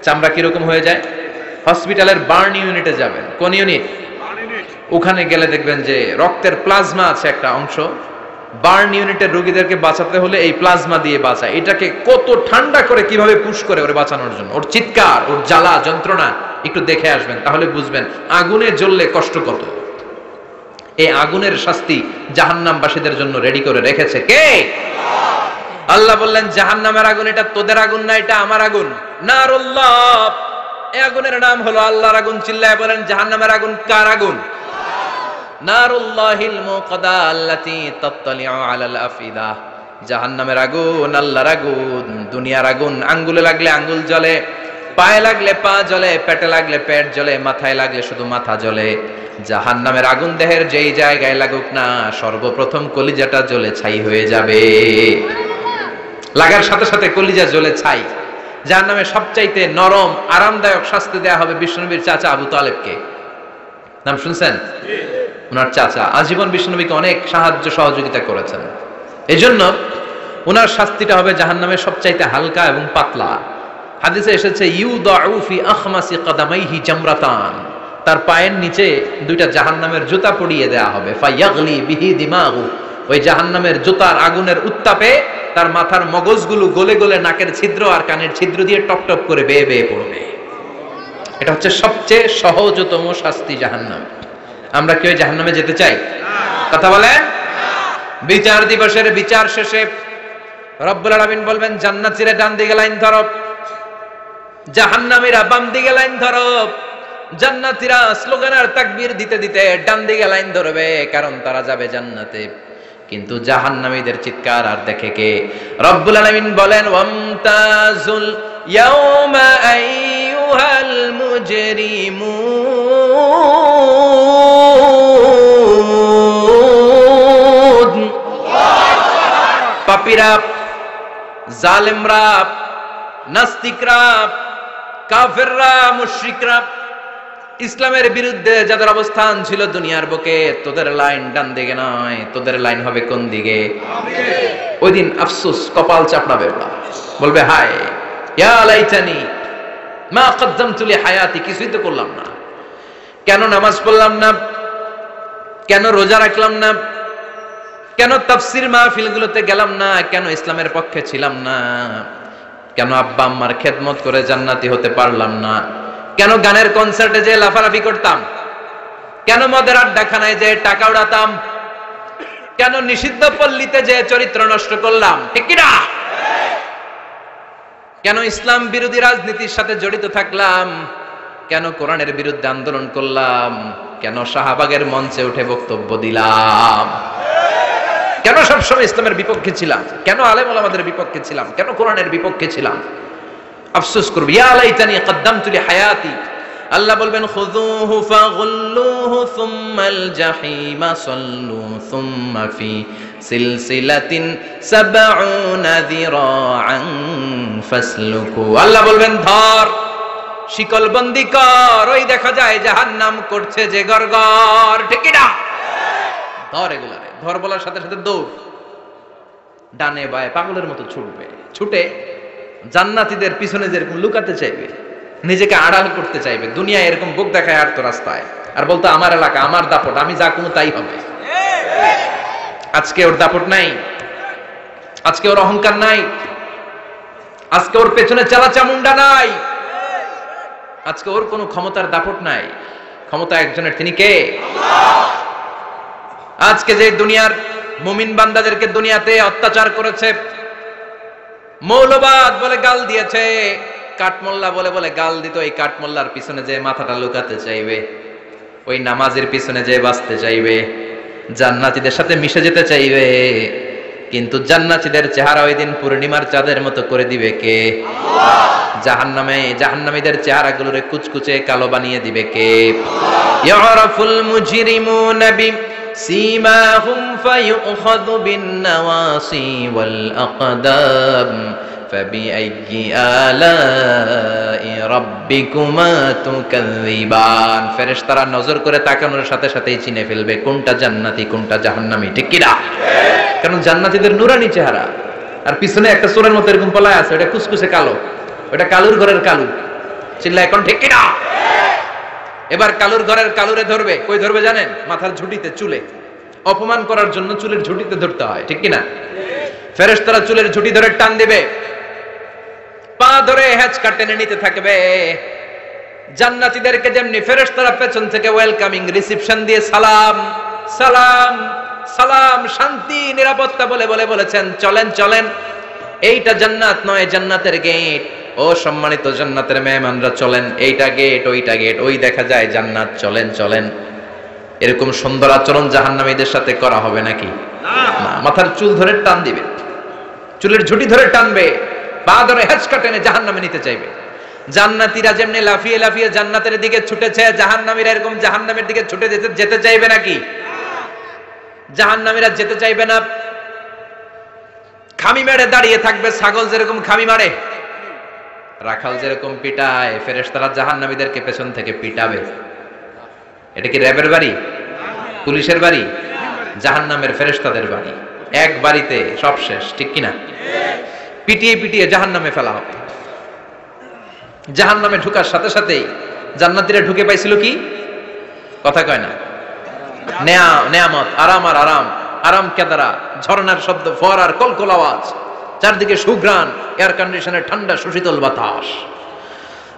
চামড়া কিরকম হয়ে যায়? হসপিটালের বার্ন ইউনিটে যাবেন। কোন ইউনিট? ওখানে গেলে দেখবেন যে রক্তের প্লাজমা আছে একটা অংশ। বার্ন ইউনিটের রোগীদেরকে বাঁচাতে হলে এই প্লাজমা দিয়ে বাঁচায়। এটাকে কত ঠান্ডা করে কিভাবে পুশ করে ওরে বাঁচানোর জন্য, ওর চিৎকার, ওর জ্বালা যন্ত্রণা একটু দেখে আসবেন, তাহলে বুঝবেন আগুনে জ্বললে কষ্ট কত। এই আগুনের শাস্তি জাহান্নামবাসীদের জন্য রেডি করে রেখেছে কে? আল্লাহ বললেন, জাহান্নামের আগুন এটা তোদের আগুন না, এটা আমার আগুন। নারুল্লাহ, এই আগুনের নাম হলো আল্লাহর আগুন। চিল্লায় বলেন, জাহান্নামের আগুন কার আগুন? নারুল্লাহিল মুকাদা আল্লাতী তাত্তালিউ আলাল আফিদা। জাহান্নামের আগুন আল্লাহর আগুন। দুনিয়ার আগুন আঙ্গুলে লাগলে আঙ্গুল জ্বলে, পায়ে লাগলে পা জ্বলে, পেটে লাগলে পেট জ্বলে, মাথায় লাগলে শুধু মাথা জ্বলে। জাহান্নামের আগুন দেহের যেই জায়গায় লাগুক না, সর্বপ্রথম কলিজাটা জ্বলে ছাই হয়ে যাবে। লাগার সাথে সাথে কলিজা জ্বলে ছাই। জাহান্নামে সবচাইতে নরম আরামদায়ক শাস্তি দেয়া হবে বিশ্বনবীর চাচা আবু তালেবকে। নাম শুনছেন? ওনার চাচা আজীবন বিশ্বনবীকে অনেক সাহায্য সহযোগিতা করেছেন। এজন্য ওনার শাস্তিটা হবে জাহান্নামের সবচাইতে হালকা এবং পাতলা। হাদিসে এসেছে, ইউদাউ ফি আখমাসি কদামাইহি জামরাতান। তার পায়ের নিচে 2টা জাহান্নামের জুতা পরিয়ে দেয়া হবে। ফায়াগলি বিহি দিমাগু। ওই জাহান্নামের জুতার আগুনের উত্তাপে তার মাথার মগজগুলো গলে গলে নাকের ছিদ্র আর কানের ছিদ্র দিয়ে টপ টপ করে বেয়ে বেয়ে পড়বে। এটা হচ্ছে সবচেয়ে সহজতম শাস্তি, জাহান্নাম। আমরা কি ওই জাহান্নামে যেতে চাই? কথা বলেন। বিচার দিবসের বিচার শেষে রব্বুল আলামিন বলবেন, জান্নাতীরা ডান দিকে লাইন ধরো, জাহান্নামীরা বাম দিকে লাইন ধরো। জান্নাতীরা স্লোগান আর তাকবীর দিতে দিতে ডান দিকে লাইন ধরবে, কারণ তারা যাবে জান্নাতে। কিন্তু জাহান্নামীদের চিৎকার আর দেখে কে? রব্বুল আলামিন বলেন, ওয়ামতাজুল ইয়াউমা আইয়ুহাল মুজরিমুন। পাপীরা, জালেমরা, নাস্তিকরা, কাফেররা, মুশরিকরা, ইসলামের বিরুদ্ধে যাদের অবস্থান ছিল দুনিয়ার বুকে, তোদের লাইন ডান দিকে নয়, তোদের লাইন হবে কোন দিকে? ওই দিন আফসোস, কপাল চাপড়াবে, বলবে হায় ইয়া লাইতানি মা কদ্দামতু লি হায়াতি, কিছুই তো করলাম না, কেন নামাজ পড়লাম না, কেন রোজা রাখলাম না, কেন তাফসীর মাহফিলগুলোতে গেলাম না, কেন ইসলামের পক্ষে ছিলাম না, কেন আব্বা আম্মার খেদমত করে জান্নাতি হতে পারলাম না, কেন গানের কনসার্টে যে লাফালাফি করতাম, কেন মদের আড্ডাখানায় যে টাকা উড়াতাম, কেন নিষিদ্ধ পল্লীতে যে চরিত্র নষ্ট করলাম, ঠিক কি না? কেন ইসলাম বিরোধী রাজনীতির সাথে জড়িত থাকলাম, কেন কোরআনের বিরুদ্ধে আন্দোলন করলাম, কেন শাহবাগের মঞ্চে উঠে বক্তব্য দিলাম, কেন সবসময় ইসলামের বিপক্ষে ছিলাম, কেন আলেম ওলামাদের বিপক্ষে ছিলাম, কেন কোরআনের বিপক্ষে ছিলাম? আফসোস করবে, ইয়া লাইতানি কদ্দামতু লি হায়াতি। আল্লাহ বলবেন, খুযুহু ফাগুল্লুহু সুম্মাল জাহিমা সাল্লু সুম্মা ফি সিলসিলাতিন সাবউনা যিরাআন ফাসলুকু। আল্লাহ বলবেন, ধর, শিকলবন্দি কর, ওই দেখা যায় জাহান্নাম করছে যে গরগর, ঠিক কি না? ধর এগুলারে, ধর বলার সাথে সাথে দৌড়, ডানে বায়ে পাগলের মতো ছুটবে, ছুটে জান্নাতীদের পিছনে যেরকম লুকাতে চাইবে, নিজেকে আড়াল করতে চাইবে, দুনিয়া এরকম বুক দেখায় আর তো রাস্তায়, আর বলতো আমার এলাকা, আমার দাপট, আমি যা কোনো তাই হবে। আজকে ওর দাপট নাই, আজকে ওর অহংকার নাই, আজকে ওর পেছনে চালা চামুন্ডা নাই, আজকে ওর কোনো ক্ষমতার দাপট নাই। ক্ষমতা একজনের, তিনি কে? আজকে যে দুনিয়ার মুমিন বান্দাদেরকে দুনিয়াতে অত্যাচার করেছে, মৌলবাদ বলে গাল দিয়েছে, কাঠমোল্লা বলে বলে গাল দিত, এই কাঠমোল্লার পিছনে যে মাথাটা লুকাতে চাইবে, ওই নামাজের পিছনে যে বাঁচতে চাইবে, জান্নাতীদের সাথে মিশে যেতে চাইবে, কিন্তু জান্নাতীদের চেহারা ওই দিন পূর্ণিমার চাঁদের মতো করে দিবে কে? জাহান্নামীদের চেহারাগুলোরে কুচকুচে কালো বানিয়ে দিবে কে? ইয়ারাফুল মুজরিমুনা বিসীমাহুম ফায়ুখাযু বিন-নাওয়াসি ওয়াল আকদাম ফাবিআইয়ি আলাই রাব্বিকুমা তুকাযযিবান। ফেরেশতারা নজর করে তাকানোর সাথে সাথেই চিনে ফেলবে কোনটা জান্নাতি কোনটা জাহান্নামী, ঠিক কি না? কারণ জান্নাতীদের নুরানি চেহারা, আর পিছনে একটা চোরের মতো এরকম পলায় আছে, ওটা কুচকুচে কালো, ওটা কালুর ঘরের কালু। চিল্লা এখন, ঠিক কি না? এবার কালুর ঘরের কালুরে ধরবে, কই ধরবে জানেন? মাথার ঝুঁটিতে, চুলে। অপমান করার জন্য চুলের ঝুঁটিতে ধরতে হয়, ঠিক কি না? ফেরেশতারা চুলের ঝুঁটি ধরে টান দিবে, পা ধরে হ্যাচকা টেনে নিতে থাকবে। জান্নাতীদেরকে যেমনি ফেরেশতারা পেছন থেকে ওয়েলকামিং রিসিপশন দিয়ে সালাম সালাম সালাম, শান্তি নিরাপত্তা বলে বলে বলেছেন, চলেন চলেন, এইটা জান্নাত নয়, জান্নাতের গেট। ও সম্মানিত জান্নাতের মেহমানরা চলেন, এইটা গেট, ওইটা গেট, ওই দেখা যায় জান্নাত, চলেন চলেন। এরকম সুন্দর আচরণ জাহান্নামীদের সাথে করা হবে নাকি? না। মাথার চুল ধরে টান দিবে, চুলের ঝুঁটি ধরে টানবে, পা ধরে হ্যাচকা টেনে জাহান্নামে নিতে চাইবে। জান্নাতীরা যেমনি লাফিয়ে লাফিয়ে জান্নাতের দিকে ছুটেছে, জাহান্নামীরা এরকম জাহান্নামের দিকে ছুটে যেতে চাইবে নাকি? জাহান্নামীরা যেতে চাইবে না, খামি মেরে দাঁড়িয়ে থাকবে। ছাগল যেরকম খামি মারে, রাখাল যেরকম পিটায়, ফেরেশতারা জাহান্নামীদেরকে পেছন থেকে পিটাবে। এটা কি র্যাবের বাড়ি, পুলিশের বাড়ি? জাহান্নামের ফেরেশতাদের বাড়ি। এক বাড়িতে সব শেষ, ঠিক কিনা? পিটিয়ে পিটিয়ে জাহান্নামে ফেলা হবে। জাহান্নামে ঢুকার সাথে সাথেই জান্নাতীরা ঢুকে পাইছিল কি? কথা কয় না। নেয়ামত, আরাম আর আরাম, আরাম কেদারা, ঝর্ণার শব্দ, ফোয়ারার কলকল আওয়াজ, চারদিকে সুঘ্রাণ, এয়ার কন্ডিশনের ঠান্ডা সুশীতল বাতাস।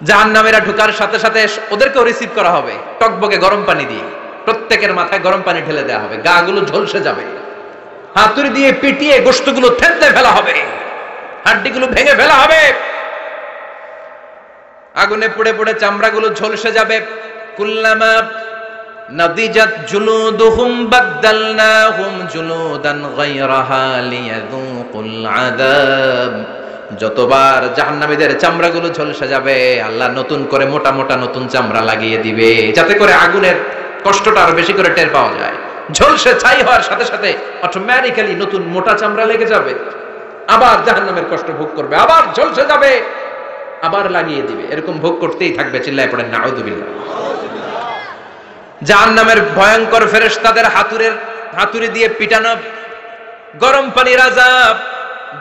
জাহান্নামীরা ঢোকার সাথে সাথে ওদেরকেও রিসিভ করা হবে টকবকে গরম পানি দিয়ে। প্রত্যেকের মাথায় গরম পানি ঢেলে দেওয়া হবে, গা গুলো ঝলসে যাবে, হাতুড়ি দিয়ে পিটিয়ে গোশতগুলো থেতলে ফেলা হবে, হাড্ডিগুলো ভেঙে ফেলা হবে, আগুনে পুড়ে পুড়ে চামড়াগুলো ঝলসে যাবে। কুল্লামা নাদিজাত জুলুদুহুম বাদদালনাহুম জুলুদান গায়রাহা লিয়াযুকুল আযাব। যতবার জাহান্নামীদের চামড়াগুলো ঝলসে যাবে, আল্লাহ নতুন করে মোটা মোটা নতুন চামড়া লাগিয়ে দিবে, যাতে করে আগুনের কষ্টটা আরো বেশি করে টের পাওয়া যায়। ঝলসে ছাই হওয়ার সাথে সাথে অটোমেটিক্যালি নতুন মোটা চামড়া লেগে যাবে, আবার জাহান্নামের কষ্ট ভোগ করবে, আবার ঝলসে যাবে, আবার লাগিয়ে দিবে, এরকম ভোগ করতেই থাকবে। চিল্লায় পড়েন নাউযুবিল্লাহ। জাহান্নামের ভয়ঙ্কর ফেরেশতাদের হাতুড়ি দিয়ে পিটানো, গরম পানির আযাব,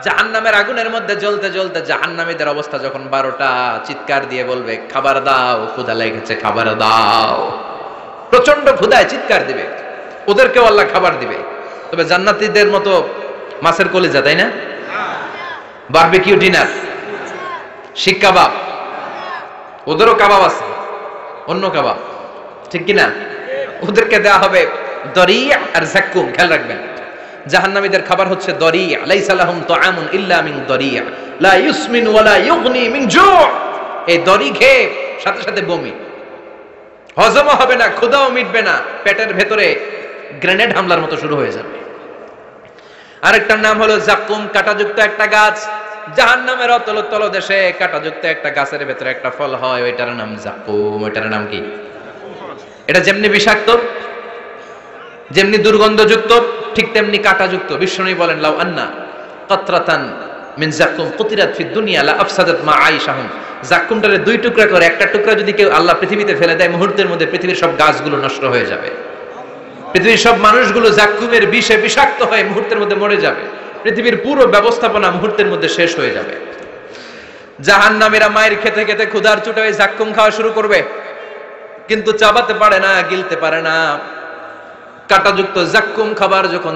জাহান্নামের আগুনের মধ্যে জ্বলতে জ্বলতে জাহান্নামীদের অবস্থা যখন 12টা, চিৎকার দিয়ে বলবে খাবার দাও, ক্ষুধা লেগেছে, খাবার দাও। প্রচন্ড ক্ষুধায় চিৎকার দিবে, ওদেরকেও আল্লাহ খাবার দিবে। তবে জান্নাতীদের মতো মাছের কলিজা, তাই না? বারবিকিউ ডিনার, শিক কাবাব, ওদেরও কাবাব আছে, অন্য কাবাব, ঠিক কিনা? ওদেরকে দেওয়া হবে দরিয়া আর যাক্কুম। খেয়াল রাখবেন, জাহান্নামীদের খাবার হচ্ছে দরিয়া। লাইসা লাহুম তুআমুন ইল্লা মিন দরিয়া লা ইউসমিন ওয়া লা ইউগনি মিন জু'। এই দরি খেয়ে সাথে সাথে বমি, হজম হবে না, ক্ষুধাও মিটবে না, পেটের ভেতরে গ্রেনেড হামলার মতো শুরু হয়ে যাবে। আরেকটার নাম হলো যাক্কুম, কাঁটাযুক্ত একটা গাছ। জাহান্নামের অতল তলদেশে কাঁটাযুক্ত একটা গাছের ভেতরে একটা ফল হয়, ওইটার নাম যাক্কুম। ওইটার নাম কি? এটা যেমনি বিষাক্ত, যেমনি দুর্গন্ধযুক্ত, ঠিক তেমনি কাঁটাযুক্ত। বিষ্ণু বলেন লাউ আন্না কাতরাতান মিন যাক্কুম কুতিরাত ফিদ দুনিয়া লা আফসাদাত মা আইশাহুম। যাক্কুমটারে দুই টুকরা করে একটা টুকরা যদি কেউ আল্লাহ পৃথিবীতে ফেলে দেয়, মুহূর্তের মধ্যে পৃথিবীর সব গাছগুলো নষ্ট হয়ে যাবে, পৃথিবীর সব মানুষগুলো যাক্কুমের বিষে বিষাক্ত হয়ে মুহূর্তের মধ্যে মরে যাবে, পৃথিবীর পুরো ব্যবস্থাপনা মুহূর্তের মধ্যে শেষ হয়ে যাবে। জাহান্নামীরা মায়ের খেতে খেতে ক্ষুধার চোটে ওই যাক্কুম খাওয়া শুরু করবে, কিন্তু চাবাতে পারে না, গিলতে পারে না। কাঁটাযুক্ত যাক্কুম খাবার যখন